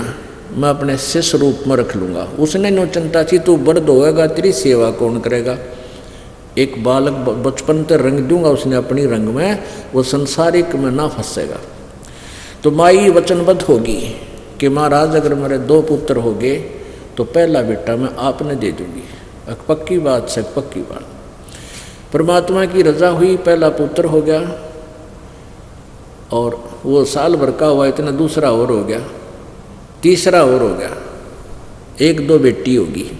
मैं अपने शिष्य रूप में रख लूँगा। उसने नो चिंता की, तू बर्द होएगा तेरी सेवा कौन करेगा? एक बालक बचपन से रंग दूंगा उसने अपनी रंग में, वो संसारिक में ना फंसेगा। तो माई वचनबद्ध होगी कि महाराज अगर मेरे 2 पुत्र हो गए तो पहला बेटा मैं आपने दे दूंगी। पक्की बात से पक्की बात। परमात्मा की रजा हुई, पहला पुत्र हो गया और वो साल भर का हुआ, इतना दूसरा और हो गया, तीसरा और हो गया, 1-2 बेटी होगी।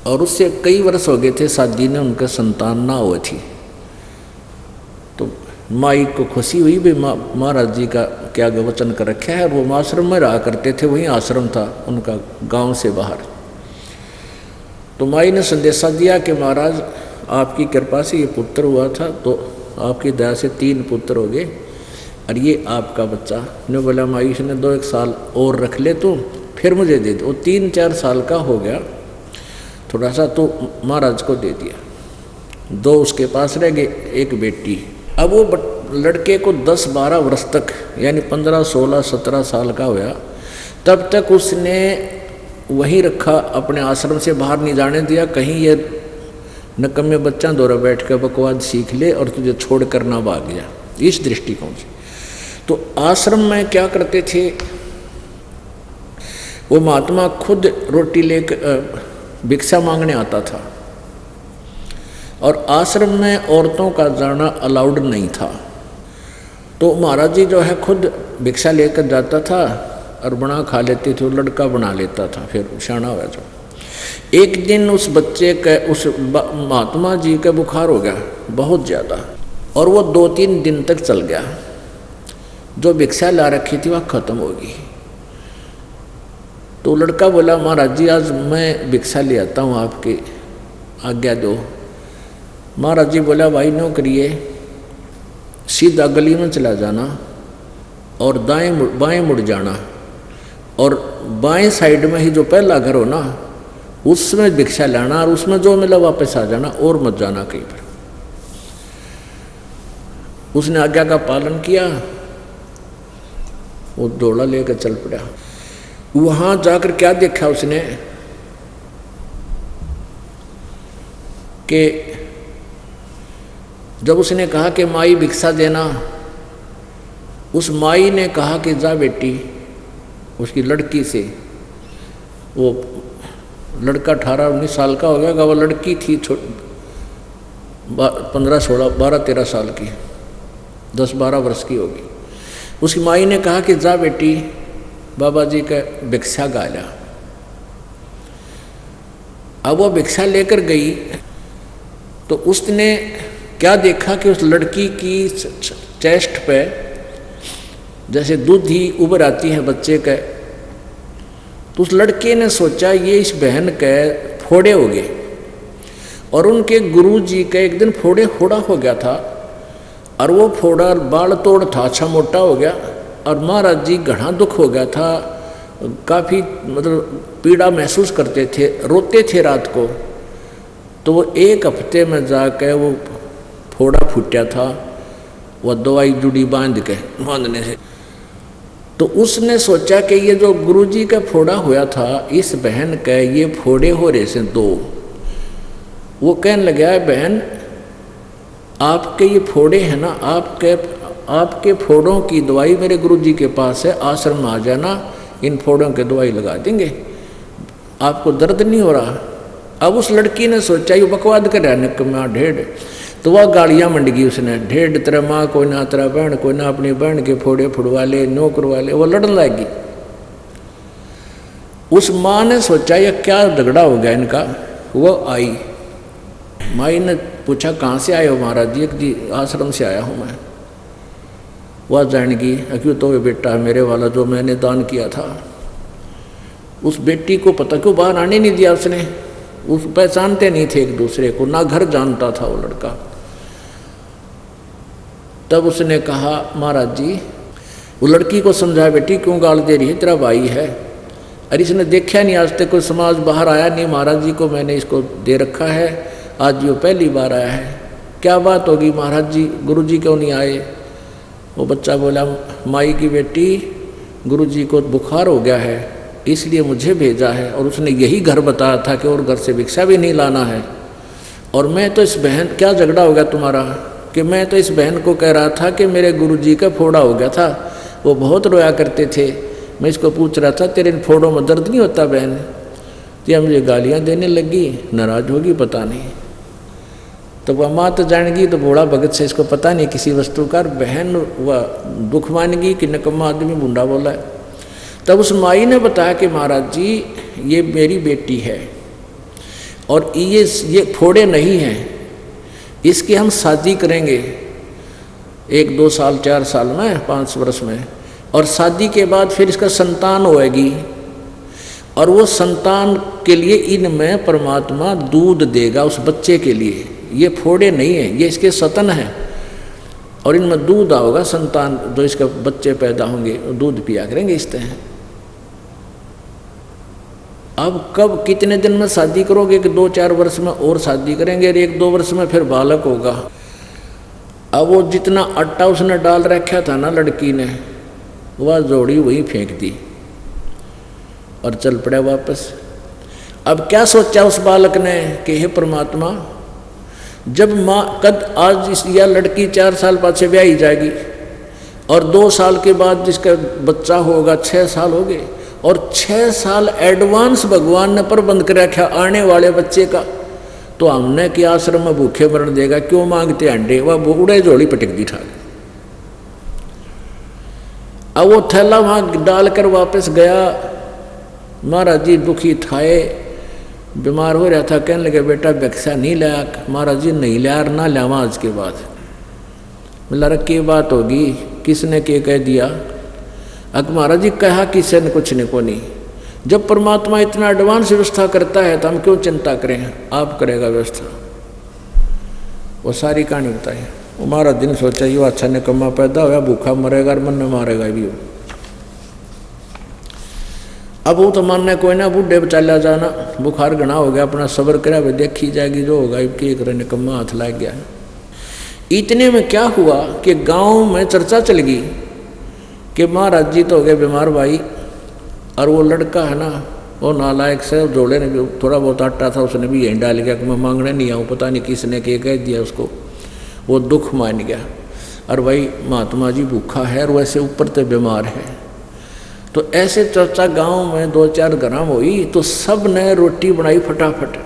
और उससे कई वर्ष हो गए थे शादी ने, उनका संतान ना हुई थी। तो माई को खुशी हुई भी महाराज जी का क्या वचन कर रखा है। वो आश्रम में रहा करते थे, वहीं आश्रम था उनका गांव से बाहर। तो माई ने संदेशा दिया कि महाराज आपकी कृपा से ये पुत्र हुआ था, तो आपकी दया से 3 पुत्र हो गए और ये आपका बच्चा। ने बोला माई इसने 2-1 साल और रख ले तो फिर मुझे दे दो। 3-4 साल का हो गया, थोड़ा सा तो महाराज को दे दिया। 2 उसके पास रह गए, 1 बेटी। अब वो लड़के को 10-12 वर्ष तक यानी 15, 16, 17 साल का हुआ, तब तक उसने वहीं रखा, अपने आश्रम से बाहर नहीं जाने दिया। कहीं ये नकम्मे बच्चा दौरा बैठ कर बकवाद सीख ले और तुझे छोड़ कर ना भाग गया, इस दृष्टिकोण से। तो आश्रम में क्या करते थे, वो महात्मा खुद रोटी लेकर भिक्षा मांगने आता था और आश्रम में औरतों का जाना अलाउड नहीं था। तो महाराज जी जो है खुद भिक्षा लेकर जाता था और बना खा लेते थे, वो लड़का बना लेता था, फिर शाना हुआ जो। एक दिन उस बच्चे के, उस महात्मा जी का बुखार हो गया बहुत ज़्यादा, और वो 2-3 दिन तक चल गया। जो भिक्षा ला रखी थी वह खत्म होगी। तो लड़का बोला महाराज जी आज मैं भिक्षा ले आता हूँ, आपकी आज्ञा दो। महाराज जी बोला भाई नो करिए, सीधा गली में चला जाना और बाएं मुड़ जाना, और बाएं साइड में ही जो पहला घर हो ना उसमें भिक्षा लाना, और उसमें जो मिला वापस आ जाना, और मत जाना कहीं पर। उसने आज्ञा का पालन किया, वो दौड़ा लेकर चल पड़ा। वहां जाकर क्या देखा उसने कि जब उसने कहा कि माई भिक्षा देना, उस माई ने कहा कि जा बेटी, उसकी लड़की से, वो लड़का 18-19 साल का हो गया, वो लड़की थी 15-16, 12-13 साल की, 10-12 वर्ष की होगी। उसकी माई ने कहा कि जा बेटी बाबा जी का भिक्षा गा ला। अब वो भिक्षा लेकर गई तो उसने क्या देखा कि उस लड़की की चेस्ट पे जैसे दूध ही उभर आती है बच्चे का। तो उस लड़के ने सोचा ये इस बहन के फोड़े हो गए, और उनके गुरुजी का एक दिन फोड़े फोड़ा हो गया था, और वो फोड़ा बाल तोड़ था, अच्छा मोटा हो गया, और महाराज जी घना दुख हो गया था, काफ़ी मतलब पीड़ा महसूस करते थे, रोते थे रात को। तो वो एक हफ्ते में जाकर वो फोड़ा फूटा था, वह दवाई जुड़ी बांधने से। तो उसने सोचा कि ये जो गुरुजी का फोड़ा हुआ था इस बहन का ये फोड़े हो रहे से दो। वो कहने लगा बहन आपके ये फोड़े हैं ना, आपके फोड़ों की दवाई मेरे गुरुजी के पास है, आश्रम में आ जाना, इन फोड़ों के दवाई लगा देंगे, आपको दर्द नहीं हो रहा। अब उस लड़की ने सोचा ये बकवाद कर रहा निकम्मा ढेढ़। तो वह गालियाँ मंड गई उसने, ढेढ़ तेरा माँ कोई ना तेरा बहन कोई ना, अपनी बहन के फोड़े फुड़वा ले नो करवा ले, वो लड़ने लगी। उस माँ ने सोचा ये क्या झगड़ा हो गया इनका। वो आई, माई ने पूछा कहाँ से आए हो महाराज जी? जी आश्रम से आया हूँ मैं। वह जानेगी क्यों? तो वे बेटा मेरे वाला जो मैंने दान किया था। उस बेटी को पता क्यों बाहर आने नहीं दिया उसने, उस पहचानते नहीं थे एक दूसरे को, ना घर जानता था वो लड़का। तब उसने कहा महाराज जी, वो लड़की को समझाया बेटी क्यों गाल दे रही है, तेरा भाई है। अरे इसने देखा नहीं आज तक कोई समाज, बाहर आया नहीं, महाराज जी को मैंने इसको दे रखा है, आज ये पहली बार आया है, क्या बात होगी महाराज जी, गुरुजी क्यों नहीं आए? वो बच्चा बोला माई की बेटी गुरुजी को बुखार हो गया है इसलिए मुझे भेजा है, और उसने यही घर बताया था कि और घर से भिक्षा भी नहीं लाना है। और मैं तो इस बहन, क्या झगड़ा हो गया तुम्हारा? कि मैं तो इस बहन को कह रहा था कि मेरे गुरुजी का फोड़ा हो गया था, वो बहुत रोया करते थे, मैं इसको पूछ रहा था तेरे इन फोड़ों में दर्द नहीं होता बहन? तो मुझे गालियाँ देने लगी, नाराज होगी पता नहीं। तो वह माँ तो जानेगी, तो बूढ़ा भगत से इसको पता नहीं किसी वस्तु का, बहन वह दुख मानेगी कि नकम्मा आदमी बूढ़ा बोला है। तब उस माई ने बताया कि महाराज जी ये मेरी बेटी है और ये फोड़े नहीं हैं, इसकी हम शादी करेंगे 1, 2 साल, 4 साल में, 5 वर्ष में, और शादी के बाद फिर इसका संतान होएगी, और वो संतान के लिए इनमें परमात्मा दूध देगा उस बच्चे के लिए। ये फोड़े नहीं है, ये इसके सतन है, और इनमें दूध आओगा, संतान जो इसके बच्चे पैदा होंगे दूध पिया करेंगे इस तरह। अब कब कितने दिन में शादी करोगे? कि 2-4 वर्ष में और शादी करेंगे, और 1-2 वर्ष में फिर बालक होगा। अब वो जितना आटा उसने डाल रखा था ना लड़की ने, वह जोड़ी वही फेंक दी और चल पड़ा वापस। अब क्या सोचा उस बालक ने कि हे परमात्मा, जब माँ कद आज इस या लड़की 4 साल बाद से ब्याही जाएगी, और 2 साल के बाद जिसका बच्चा होगा 6 साल हो गए, और 6 साल एडवांस भगवान ने प्रबंध कर रखा आने वाले बच्चे का, तो हमने कि आश्रम में भूखे मरण देगा, क्यों मांगते अंडे? वह बूढ़े झोली पटक दी ठाक। अब वो थैला वहाँ डालकर वापस गया। महाराज जी दुखी थाए, बीमार हो रहा था, कहने लगे बेटा भिक्षा नहीं लाया? महाराज जी नहीं लाया, ना लावा आज के बाद। बोला अरे की बात होगी, किसने के कह दिया? अक महाराज जी कहा किसी ने कुछ नहीं को नहीं। जब परमात्मा इतना एडवांस व्यवस्था करता है तो हम क्यों चिंता करें, आप करेगा व्यवस्था। वो सारी कहानी बताई। वो महाराज जी ने सोचा ये अच्छा निकम्मा पैदा हुआ, भूखा मरेगा और मन में मारेगा भी हो। अब वो तो मानने कोई ना, बूढ़े बचाला जाना, बुखार घना हो गया, अपना सब्र करा भाई देखी जाएगी जो होगा, कि करे निकम्मा हाथ लग गया। इतने में क्या हुआ कि गांव में चर्चा चल गई कि महाराज जी तो हो गए बीमार भाई, और वो लड़का है ना वो नालायक से जोड़े ने भी थोड़ा बहुत आटा था उसने भी यहीं डाल गया कि मैं मांगने नहीं आऊँ, पता नहीं किसने के कह दिया उसको। वो दुख मान गया, और भाई महात्मा जी भूखा है और वैसे ऊपर से बीमार है। तो ऐसे चर्चा गांव में 2-4 ग्राम हुई, तो सब ने रोटी बनाई फटाफट।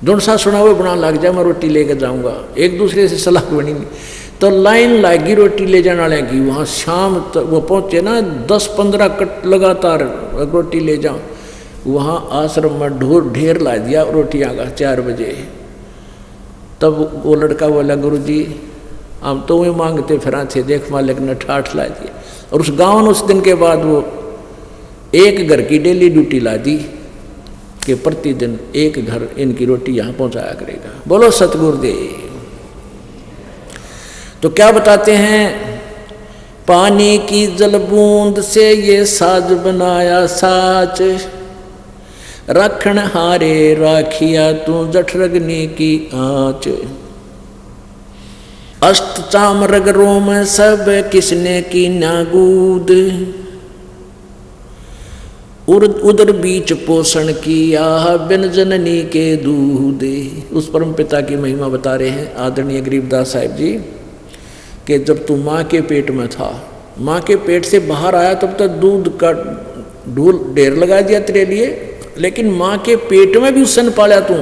जोन सा सुना हुआ बना लग जाए, मैं रोटी लेके जाऊंगा। एक दूसरे से सलाह बनी नहीं। तो लाइन लागी रोटी ले जाने वाले की। वहाँ शाम तक वो पहुँचे ना 10-15 कट लगातार रोटी ले जाओ। वहाँ आश्रम में ढेर ला दिया रोटियाँ का 4 बजे। तब वो लड़का बोला गुरुजी हम तो वही मांगते फिर थे, देख मालिक ने ठाठ ला दिया। और उस गाँव ने उस दिन के बाद वो एक घर की डेली ड्यूटी ला दी कि प्रतिदिन एक घर इनकी रोटी यहाँ पहुँचाया करेगा। बोलो सतगुरुदेव। तो क्या बताते हैं, पानी की जल बूंद से ये साज बनाया साच, रखण हारे राखिया तू जठरग्नि की आँच। अष्ट चाम रग रोम सब किसने की नागूद, उदर बीच पोषण किया बिन जननी के दूध। उस परम पिता की महिमा बता रहे हैं आदरणीय गरीबदास साहिब जी कि जब तू माँ के पेट में था, माँ के पेट से बाहर आया तब तक दूध का ढेर लगा दिया तेरे लिए, लेकिन माँ के पेट में भी उसन पाला तू।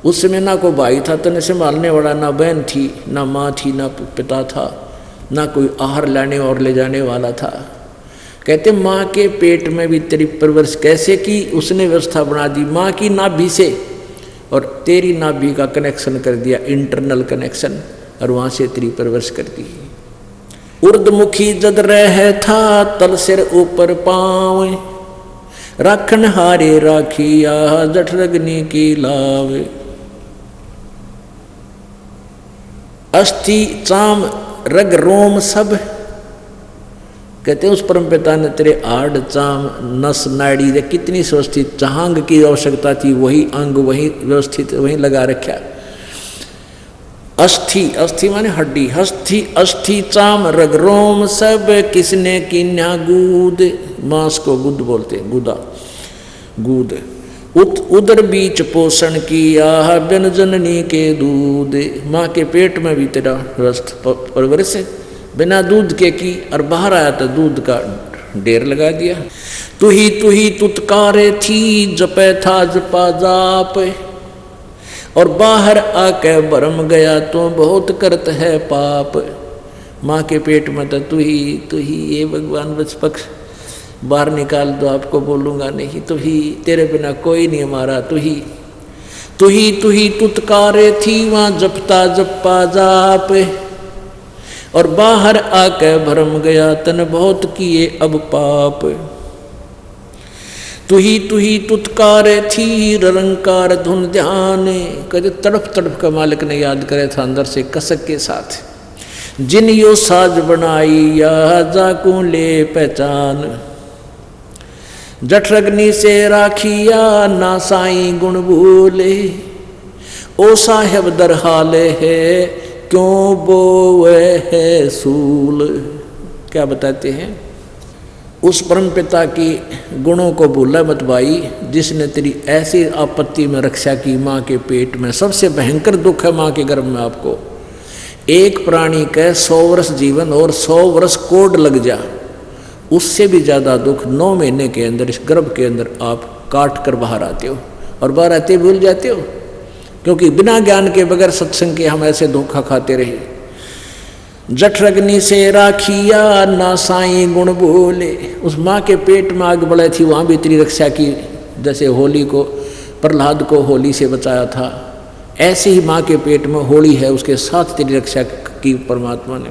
उस समय ना कोई भाई था तने संभालने वाला, ना बहन थी, ना माँ थी, ना पिता था, ना कोई आहार लाने और ले जाने वाला था। कहते माँ के पेट में भी तेरी परवरिश कैसे की, उसने व्यवस्था बना दी माँ की नाभि से, और तेरी नाभि का कनेक्शन कर दिया, इंटरनल कनेक्शन, और वहाँ से तेरी परवरिश कर दी। उर्दमुखी जद रह था तल सिर ऊपर पाँव, राखण हारे राखिया जठरग्नि की लाव। अस्थि चाम रग रोम सब, कहते हैं उस परम पिता ने तेरे आड़ चाम नस नाड़ी दे कितनी व्यवस्थित, चांग की आवश्यकता थी वही अंग वही व्यवस्थित वहीं लगा रखा। अस्थि, अस्थि माने हड्डी, अस्थि अस्थि चाम रग रोम सब किसने की न्यागूद। मांस को गुद बोलते, गुदा गुद। उदर बीच पोषण किया बिन जननी के दूध। माँ के पेट में भी तेरा परवरिश बिना दूध के की, और बाहर आया तो दूध का ढेर लगा दिया। तू ही तुतकारे थी जपे था जपा जाप, और बाहर आके भरम गया तो बहुत करत है पाप। माँ के पेट में तो तू ही ये भगवान बस पक्ष बाहर निकाल दो, आपको बोलूँगा नहीं, तू ही, तेरे बिना कोई नहीं हमारा, तू ही तुतकारे थी वहाँ जपता जपा जाप, और बाहर आके भरम गया तन बहुत किए अब पाप। तू ही तुतकारे थी रंकार धुन ध्यान, कदे तड़प तड़प का मालिक ने याद करे था अंदर से कसक के साथ। जिन यो साज बनाई या जाकू ले पहचान, जठरग्नि से राखिया ना साई गुण भूले। ओ साहेब दर हाले है क्यों बोवे है सूल। क्या बताते हैं, उस परम पिता की गुणों को भूला मत भाई, जिसने तेरी ऐसी आपत्ति में रक्षा की। माँ के पेट में सबसे भयंकर दुख है माँ के गर्भ में। आपको एक प्राणी का 100 वर्ष जीवन और 100 वर्ष कोड लग जा, उससे भी ज़्यादा दुख 9 महीने के अंदर इस गर्भ के अंदर आप काट कर बाहर आते हो, और बाहर आते भूल जाते हो, क्योंकि बिना ज्ञान के बगैर सत्संग के हम ऐसे धोखा खाते रहे। जठरग्नि से राखिया ना साई गुण बोले। उस माँ के पेट में आग बढ़ी थी, वहाँ भी तेरी रक्षा की। जैसे होली को, प्रहलाद को होली से बचाया था, ऐसे ही माँ के पेट में होली है, उसके साथ तेरी रक्षा की परमात्मा ने।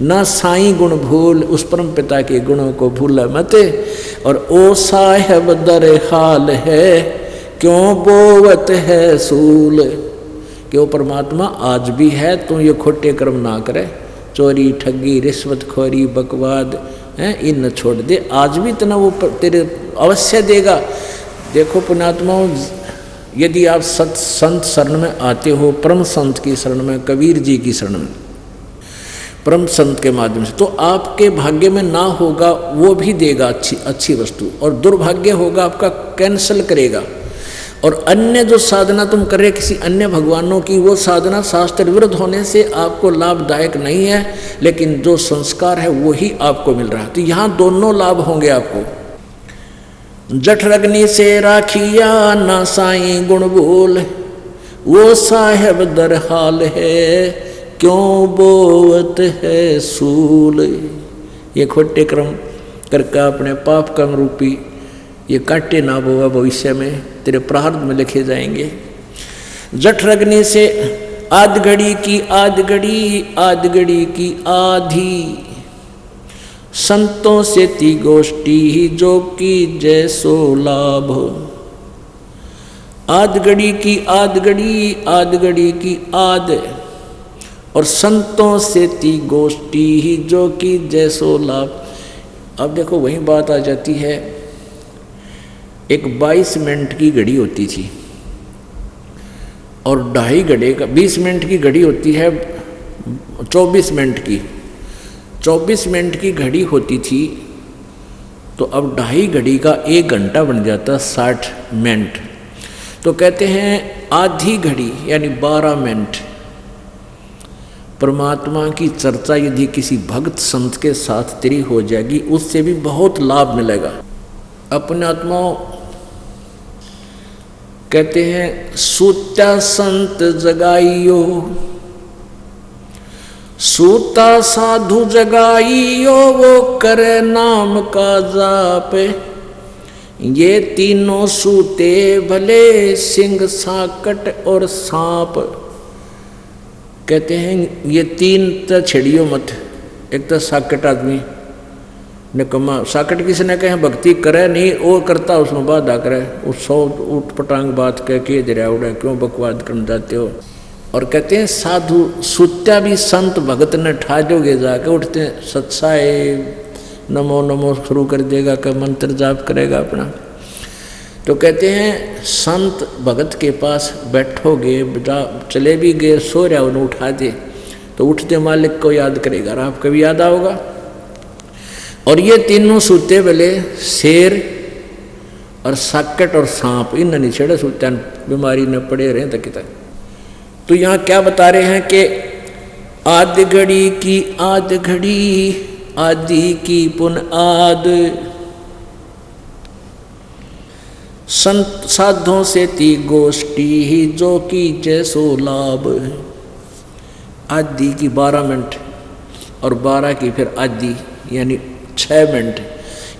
ना साई गुण भूल, उस परम पिता के गुणों को भूला मत। और ओ साहेब दर हाल है क्यों बोवत है सूल, क्यों परमात्मा आज भी है, तू ये खोटे कर्म ना करे, चोरी ठगी रिश्वतखोरी बकवाद हैं, इन छोड़ दे, आज भी इतना वो तेरे अवश्य देगा। देखो पुण्यात्माओं, यदि आप संत शरण में आते हो, परम संत की शरण में, कबीर जी की शरण में, परम संत के माध्यम से, तो आपके भाग्य में ना होगा वो भी देगा अच्छी वस्तु, और दुर्भाग्य होगा आपका कैंसल करेगा। और अन्य जो साधना तुम कर रहे किसी अन्य भगवानों की, वो साधना शास्त्र विरुद्ध होने से आपको लाभदायक नहीं है, लेकिन जो संस्कार है वही आपको मिल रहा है। तो यहाँ दोनों लाभ होंगे आपको। जठरग्नि से राखिया ना साई गुण बोल, वो साहेब दर हाल है क्यों बोवत है सूल। ये खोटे कर्म करके अपने पाप कर्म रूपी ये काटे ना बोगा, भविष्य में तेरे प्रारब्ध में लिखे जाएंगे। जठ रगने से आध घड़ी की आध घड़ी, आध घड़ी की आधी, संतों से ती गोष्ठी जो की जैसो लाभ। आध घड़ी की आध घड़ी, आध घड़ी की आध, और संतों से ती गोष्ठी जो की जैसो लाभ। अब देखो वही बात आ जाती है, एक 22 मिनट की घड़ी होती थी और 2.5 घंटे का 20 मिनट की घड़ी होती है 24 मिनट की। 24 मिनट की घड़ी होती थी तो अब 2.5 घड़ी का 1 घंटा बन जाता 60 मिनट। तो कहते हैं आधी घड़ी यानी 12 मिनट परमात्मा की चर्चा यदि किसी भक्त संत के साथ तेरी हो जाएगी, उससे भी बहुत लाभ मिलेगा। अपने आत्माओं कहते हैं सूत्या संत जगाइयो, सूता साधु जगाइयो, वो करे नाम का जाप। ये तीनों सूते भले, सिंह साकट और सांप। कहते हैं ये 3 तो छेड़ियो मत। एक तो साकट आदमी निकम्मा, साकट किसने कहे भक्ति करे नहीं, वो करता उसमें बाधा करे, उस 100 उठ पटांग बात कह के दरिया उड़ा क्यों बकवाद कर जाते हो। और कहते हैं साधु सुत्या भी संत भगत ने ठा जोगे जाके उठते सत्साए नमो नमो शुरू कर देगा, का मंत्र जाप करेगा अपना। तो कहते हैं संत भगत के पास बैठोगे, चले भी गए, सो रहा उन्हें उठा दे तो उठते मालिक को याद करेगा, और आपको भी याद आओगा। और ये तीनों सूते वाले शेर और साकट और सांप, इन नहीं छेड़े सूत्या बीमारी न पड़े रहे तक तक। तो यहाँ क्या बता रहे हैं कि आध घड़ी की आध घड़ी, आदि की पुन आद, संत साधों से ती गोष्ठी जो की जैसो लाभ। आदि की 12 मिनट और 12 की फिर आदि यानी 6 मिनट,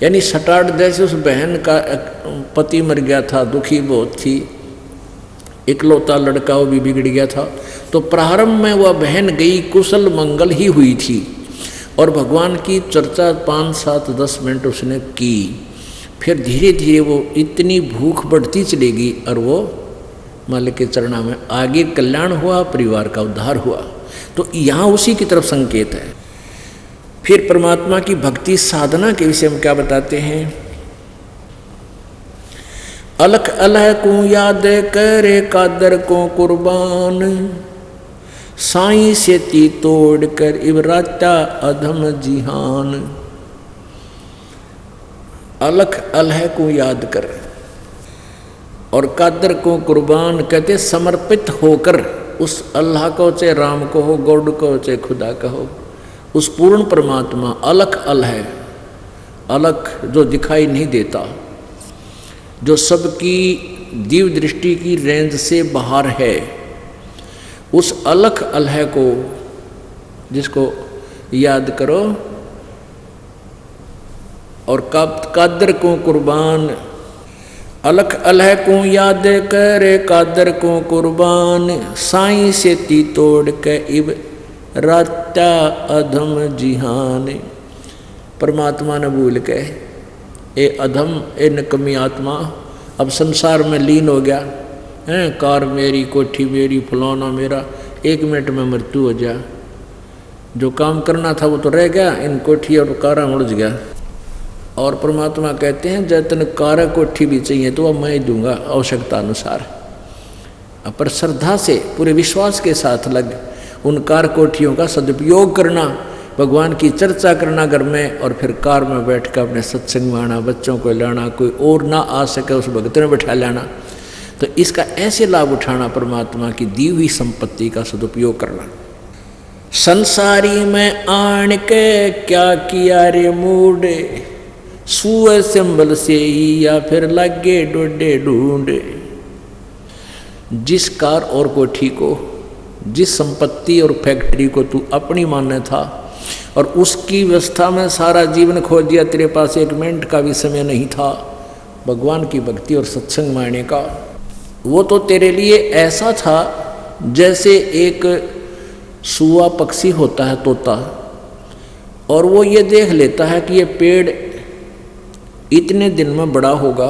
यानी 67 जैसे उस बहन का पति मर गया था, दुखी बहुत थी, इकलौता लड़का वो भी बिगड़ गया था। तो प्रारंभ में वह बहन गई, कुशल मंगल ही हुई थी और भगवान की चर्चा 5, 7, 10 मिनट उसने की। फिर धीरे धीरे वो इतनी भूख बढ़ती चलेगी और वो मालिक के चरणों में आगे कल्याण हुआ, परिवार का उद्धार हुआ। तो यहाँ उसी की तरफ संकेत है। फिर परमात्मा की भक्ति साधना के विषय में क्या बताते हैं, अलख अलह को याद करे कादर को कुर्बान, साईं से ती तोड़ कर इबराता अधम जिहान। अलख अलह को याद कर और कादर को कुर्बान, कहते समर्पित होकर उस अल्लाह को, चाहे राम को हो, गॉड को, चाहे खुदा का हो, उस पूर्ण परमात्मा अलख अलह, अलख जो दिखाई नहीं देता, जो सबकी दिव्य दृष्टि की रेंज से बाहर है, उस अलख अलह को जिसको याद करो। और कादर को कुर्बान, अलख अलह को याद करे कादर को कुर्बान, साईं से ती तोड़ के इब राता अधम जिहान। परमात्मा ने भूल के ए अधम, ए नकमी आत्मा अब संसार में लीन हो गया है। कार मेरी, कोठी मेरी, फलाना मेरा, 1 मिनट में मृत्यु हो जा। जो काम करना था वो तो रह गया, इन कोठी और कारा में उलझ गया। और परमात्मा कहते हैं जब तन कार कोठी भी चाहिए तो वह मैं दूंगा आवश्यकता अनुसार। पर श्रद्धा से पूरे विश्वास के साथ लग उन कार कोठियों का सदुपयोग करना, भगवान की चर्चा करना घर में, और फिर कार में बैठ कर अपने सत्संग में आना, बच्चों को लाना, कोई और ना आ सके उस भक्त में बैठा लेना। तो इसका ऐसे लाभ उठाना, परमात्मा की दी हुई संपत्ति का सदुपयोग करना। संसारी में आन के क्या किया रे मूडे, सुए सिंबल से ही या फिर लगे डोडे ढूंढे। जिस कार और कोठी को जिस संपत्ति और फैक्ट्री को तू अपनी मानने था और उसकी व्यवस्था में सारा जीवन खो दिया, तेरे पास एक मिनट का भी समय नहीं था भगवान की भक्ति और सत्संग मानने का। वो तो तेरे लिए ऐसा था जैसे एक सुआ पक्षी होता है, तोता, और वो ये देख लेता है कि ये पेड़ इतने दिन में बड़ा होगा,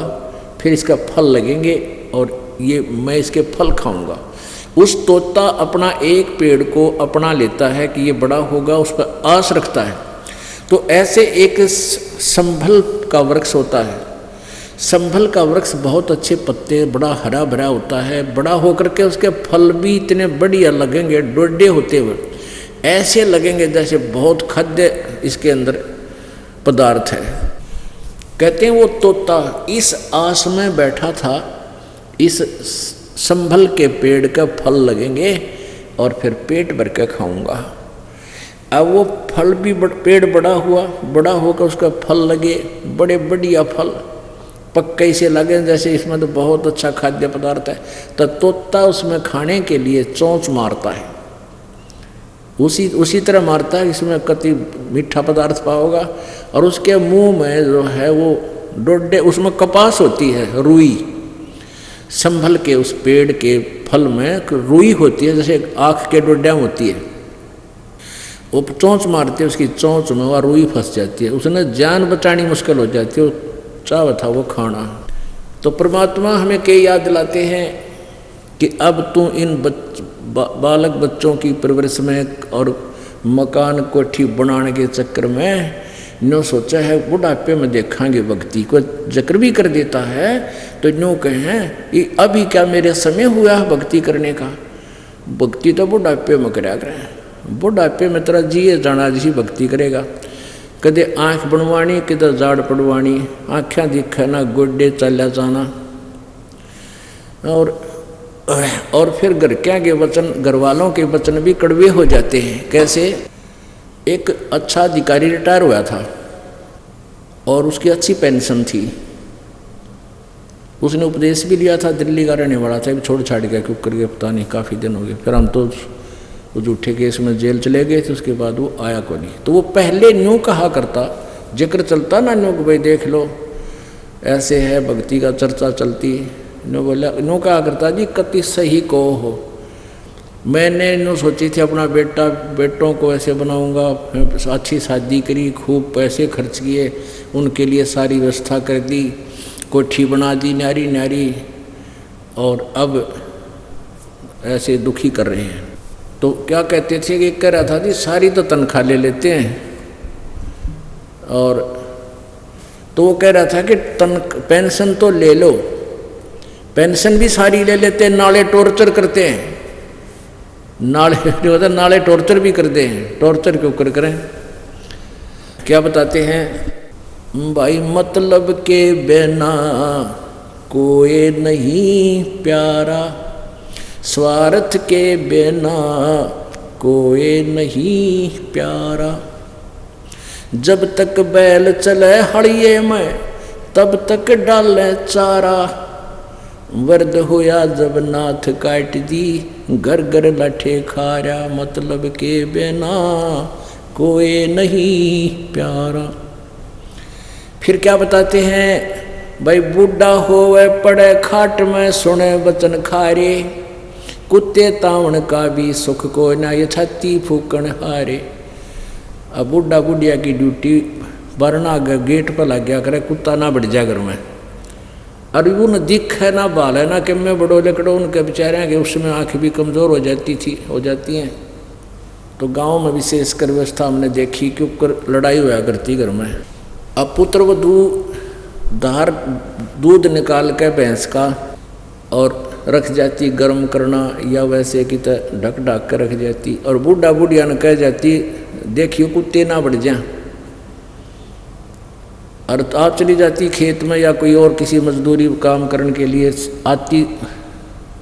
फिर इसका फल लगेंगे और ये मैं इसके फल खाऊंगा। उस तोता अपना एक पेड़ को अपना लेता है कि ये बड़ा होगा, उस पर आस रखता है। तो ऐसे एक संभल का वृक्ष होता है। संभल का वृक्ष बहुत अच्छे पत्ते, बड़ा हरा भरा होता है, बड़ा होकर के उसके फल भी इतने बढ़िया लगेंगे, डोडे होते हुए ऐसे लगेंगे जैसे बहुत खाद्य इसके अंदर पदार्थ है। कहते हैं वो तोता इस आस में बैठा था, इस संभल के पेड़ का फल लगेंगे और फिर पेट भर के खाऊंगा। अब वो फल भी पेड़ बड़ा हुआ, बड़ा होकर उसका फल लगे, बड़े बढ़िया फल पक्के से लगे जैसे इसमें तो बहुत अच्छा खाद्य पदार्थ है। तो तोता उसमें खाने के लिए चोंच मारता है, उसी तरह मारता है इसमें कति मीठा पदार्थ पाओगा। और उसके मुंह में जो है वो डोडे, उसमें कपास होती है, रुई। संभल के उस पेड़ के फल में रुई होती है, जैसे आँख के डोडियाँ होती है। वो चोंच मारती है, उसकी चोंच में वह रुई फंस जाती है, उसने जान बचानी मुश्किल हो जाती है, वो चाह था वो खाना। तो परमात्मा हमें कई याद दिलाते हैं कि अब तू इन बालक बच्चों की परवरिश में और मकान कोठी बनाने के चक्कर में नो सोचा है बुढ़ापे में देखांगे भक्ति को, जिक्र भी कर देता है तो नो कहें कि अभी क्या मेरे समय हुआ है भक्ति करने का। भक्ति तो बुढ़ापे में कराया करें, बुढ़ापे में तेरा जिए जाना जिसी भक्ति करेगा। कदे आँख बनवानी, किधर जाड़ पड़वानी, आँखें दिखा ना गोडे चला जाना। और फिर घर क्या के वचन, घर वालों के वचन भी कड़वे हो जाते हैं। कैसे? एक अच्छा अधिकारी रिटायर हुआ था और उसकी अच्छी पेंशन थी, उसने उपदेश भी लिया था, दिल्ली का रहने वाला था, छोड़ छाड़ गया क्यों करके पता नहीं, काफ़ी दिन हो गए। फिर हम तो वो झूठे केस में जेल चले गए थे, उसके बाद वो आया को नहीं। तो वो पहले न्यू कहा करता, जिक्र चलता ना न्यू को भाई देख लो ऐसे है, भक्ति का चर्चा चलती, न्यू बोला, न्यू कहा करता जी कति सही को हो, मैंने न्यू सोची थी अपना बेटों को ऐसे बनाऊंगा, अच्छी शादी करी, खूब पैसे खर्च किए, उनके लिए सारी व्यवस्था कर दी, कोठी बना दी न्यारी न्यारी, और अब ऐसे दुखी कर रहे हैं। तो क्या कहते थे कि कह रहा था जी सारी तो तनख्वाह ले लेते हैं, और तो वो कह रहा था कि पेंशन तो ले लो, पेंशन भी सारी ले लेते हैं, नाले टॉर्चर करते हैं, नाले टॉर्चर भी करते हैं, टॉर्चर क्यों करें। क्या बताते हैं भाई, मतलब के बिना कोई नहीं प्यारा, स्वार्थ के बिना कोई नहीं प्यारा, जब तक बैल चले हड़िए में तब तक डाले चारा, वर्द होया जब नाथ काट दी घर घर लठे खारा, मतलब के बिना कोई नहीं प्यारा। फिर क्या बताते हैं भाई, बूढ़ा होवे पड़े खाट में सुने वचन खारे, कुत्ते तावण का भी सुख को ना ये छाती फूकण हारे। अब बूढ़ा बुढ़िया की ड्यूटी वरना गेट पर लग गया करे, कुत्ता ना बढ़ जा घर में, और वो न दिख है ना बाल है ना कि मैं बड़ो लकड़ो, उनके बेचारे के उसमें आँखें भी कमज़ोर हो जाती हैं। तो गांव में विशेषकर व्यवस्था हमने देखी कि लड़ाई हुआ करती घर में। अब पुत्र वधू धार दूध निकाल के भैंस का और रख जाती गर्म करना, या वैसे कि तो ढक ढक कर रख जाती, और बूढ़ा बुढ़िया ने कह जाती देखियो कुत्ते ना बढ़ जाए, और आप चली जाती खेत में या कोई और किसी मजदूरी काम करने के लिए आती,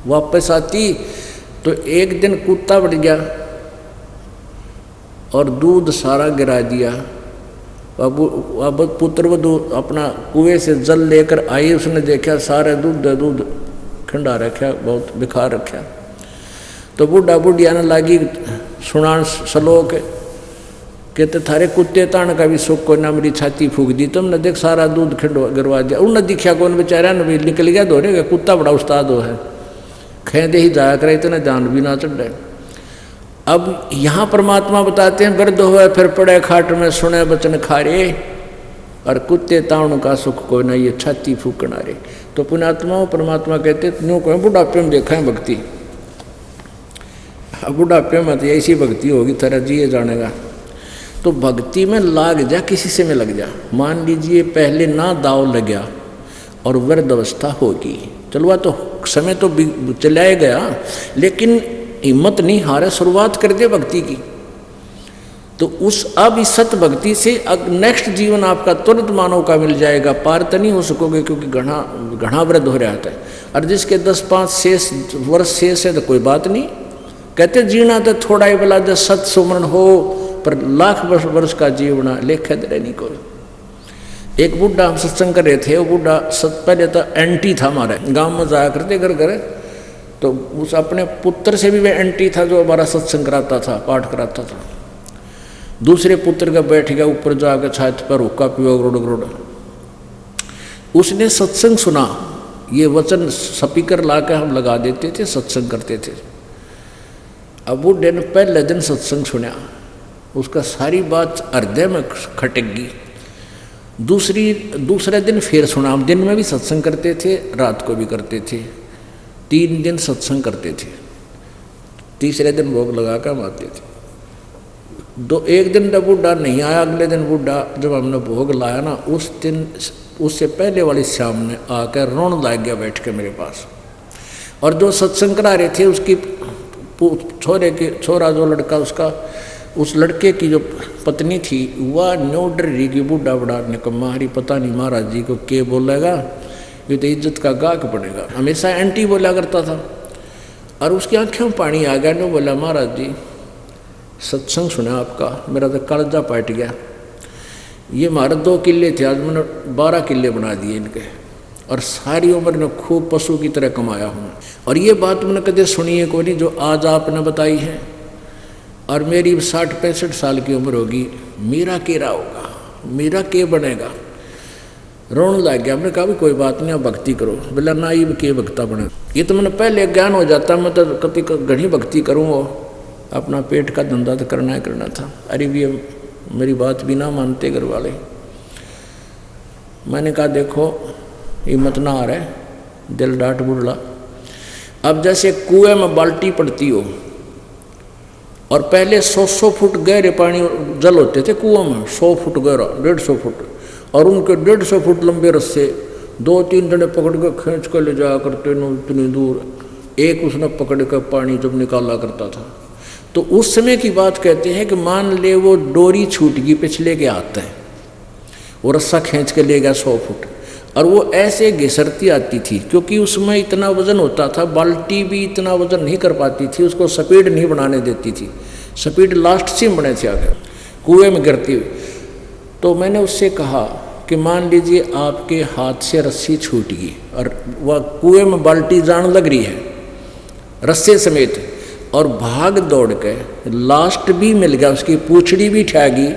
वापस आती तो एक दिन कुत्ता बढ़ गया और दूध सारा गिरा दिया। अब पुत्र वधू अपना कुएं से जल लेकर आई, उसने देखा सारे दूध खंडा रखा, बहुत बिखा रखा। तो बूढ़ा बुढ़िया ने लागी सुनान श्लोक, कहते थारे कुत्ते तान का भी सुख को ना मेरी छाती फूक दी, तुमने देख सारा दूध खिंडवा गिरवा दिया। उन्हें दिखा कौन बेचारा ने भी निकल गया दौड़े का, कुत्ता बड़ा उस्ताद हो है, खेदे ही जाया करे इतने जान भी ना चढ़े। अब यहाँ परमात्मा बताते हैं वृद्ध हुए फिर पड़े खाट में सुने बचन खारे, और कुत्ते ताउन का सुख को ना ये छाती फूकना रे। तो पुण्यात्माओं परमात्मा कहते न्यू को बुढ़ापे में देखा है भक्ति, अब बुढ़ापे में तो ऐसी भक्ति होगी तरह जिए जानेगा। तो भक्ति में लाग जा, किसी से में लग जा। मान लीजिए पहले ना दाव लग गया और वृद्ध अवस्था होगी, चलो तो समय तो चलाया गया, लेकिन हिम्मत नहीं हारे, शुरुआत कर दे भक्ति की। तो उस अब इस सत भक्ति से नेक्स्ट जीवन आपका तुरंत मानव का मिल जाएगा। पार तो नहीं हो सकोगे क्योंकि घना वृद्ध हो रहा है। और जिसके 10-5 वर्ष शेष है तो कोई बात नहीं, कहते जीना तो थोड़ा ही भला, जब सत सुमरण हो, पर लाख वर्ष का जीवना लेख नहीं को। एक बुढ़ा हम सत्संग कर रहे थे, वो बुढ़ा पहले तो एंटी था हमारे गांव में जाया करते घर, तो उस अपने पुत्र से भी वह एंटी था जो हमारा सत्संग कराता था, पाठ कराता था। दूसरे पुत्र का बैठ गया ऊपर जाकर छात पर हुक्का पियो गरुड़। उसने सत्संग सुना, ये वचन स्पीकर ला के हम लगा देते थे, सत्संग करते थे। अब बुढ़े ने पहले दिन सत्संग सुना, उसका सारी बात हृदय में खटक गई। दूसरे दिन फिर सुना, हम दिन में भी सत्संग करते थे, रात को भी करते थे, 3 दिन सत्संग करते थे। तीसरे दिन भोग लगा कर हम आते थे। एक दिन जब बुढ़ा नहीं आया, अगले दिन बुढ़ा जब हमने भोग लाया ना, उस दिन उससे पहले वाली शाम ने आकर रोन लाग गया बैठ के मेरे पास। और जो सत्संग करा रहे थे उसकी छोरा जो लड़का उसका, उस लड़के की जो पत्नी थी वह नो डर रही कि बूढ़ा बड़ा निकम्मा, हरी पता नहीं महाराज जी को के बोलेगा, ये तो इज्जत का गाहक बनेगा। हमेशा एंटी बोला करता था। और उसकी आंखों में पानी आ गया, ने बोला महाराज जी सत्संग सुना आपका, मेरा तो कालजा पाट गया। ये हमारे 2 किले थे, आज मैंने 12 किले बना दिए इनके, और सारी उम्र ने खूब पशु की तरह कमाया हूँ। और ये बात मैंने कदे सुनी है को नहीं जो आज आपने बताई है। और मेरी 60-65 साल की उम्र होगी, मेरा केरा होगा, मेरा के बनेगा। रोने लग गया। हमने कहा भी कोई बात नहीं, आप भक्ति करो। बोला ना ये के भक्ता बने, ये तो मैंने पहले ज्ञान हो जाता, मैं तो कभी घनी भक्ति करूँ, अपना पेट का धंधा तो करना था। अरे भी मेरी बात भी ना मानते घर वाले। मैंने कहा देखो हिम्मत ना आ रहा है, दिल डांट बुड़ला। अब जैसे कुएं में बाल्टी पड़ती हो, और पहले 100 फुट गहरे पानी जल होते थे कुओं में, 100 फुट गहरा, 150 फुट, और उनके 150 फुट लंबे रस्से 2-3 जने पकड़ कर खींच कर ले जाया करते न इतनी दूर। एक उसने पकड़ कर पानी जब निकाला करता था, तो उस समय की बात कहते हैं कि मान ले वो डोरी छूट गई पिछले के हाथ है, वो रस्सा खींच के ले गया 100 फुट, और वो ऐसे घिसरती आती थी, क्योंकि उसमें इतना वजन होता था, बाल्टी भी इतना वजन नहीं कर पाती थी, उसको स्पीड नहीं बनाने देती थी, स्पीड लास्ट से बने थे आगे कुएं में गिरती हुई। तो मैंने उससे कहा कि मान लीजिए आपके हाथ से रस्सी छूट गई और वह कुएं में बाल्टी जान लग रही है रस्से समेत, और भाग दौड़ के लास्ट भी मिल गया, उसकी पूंछड़ी भी ठा गई,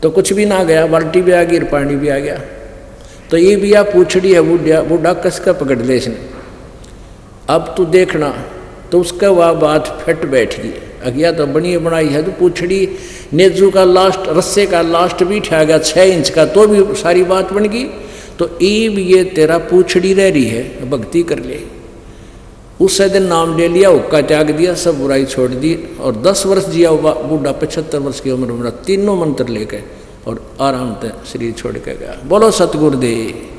तो कुछ भी ना गया, बाल्टी भी आ गई और पानी भी आ गया। तो ये भी आ पूंछड़ी है, बूढ़ा कस का पकड़ ले इसने, अब तू देखना। तो उसका वह बात फिट बैठ गई, अगिया तो बनी बनाई है, तो पूंछड़ी नेजू का लास्ट, रस्से का लास्ट भी ठा गया 6 इंच का, तो भी सारी बात बन गई। तो ये तेरा पूंछड़ी रह रही है, भक्ति कर ले। उस दिन नाम ले लिया, हुक्का त्याग दिया, सब बुराई छोड़ दी, और 10 वर्ष जिया बूढ़ा, 75 वर्ष की उम्र में तीनों मंत्र लेके और आराम से शरीर छोड़ के गया। बोलो सतगुरुदेव।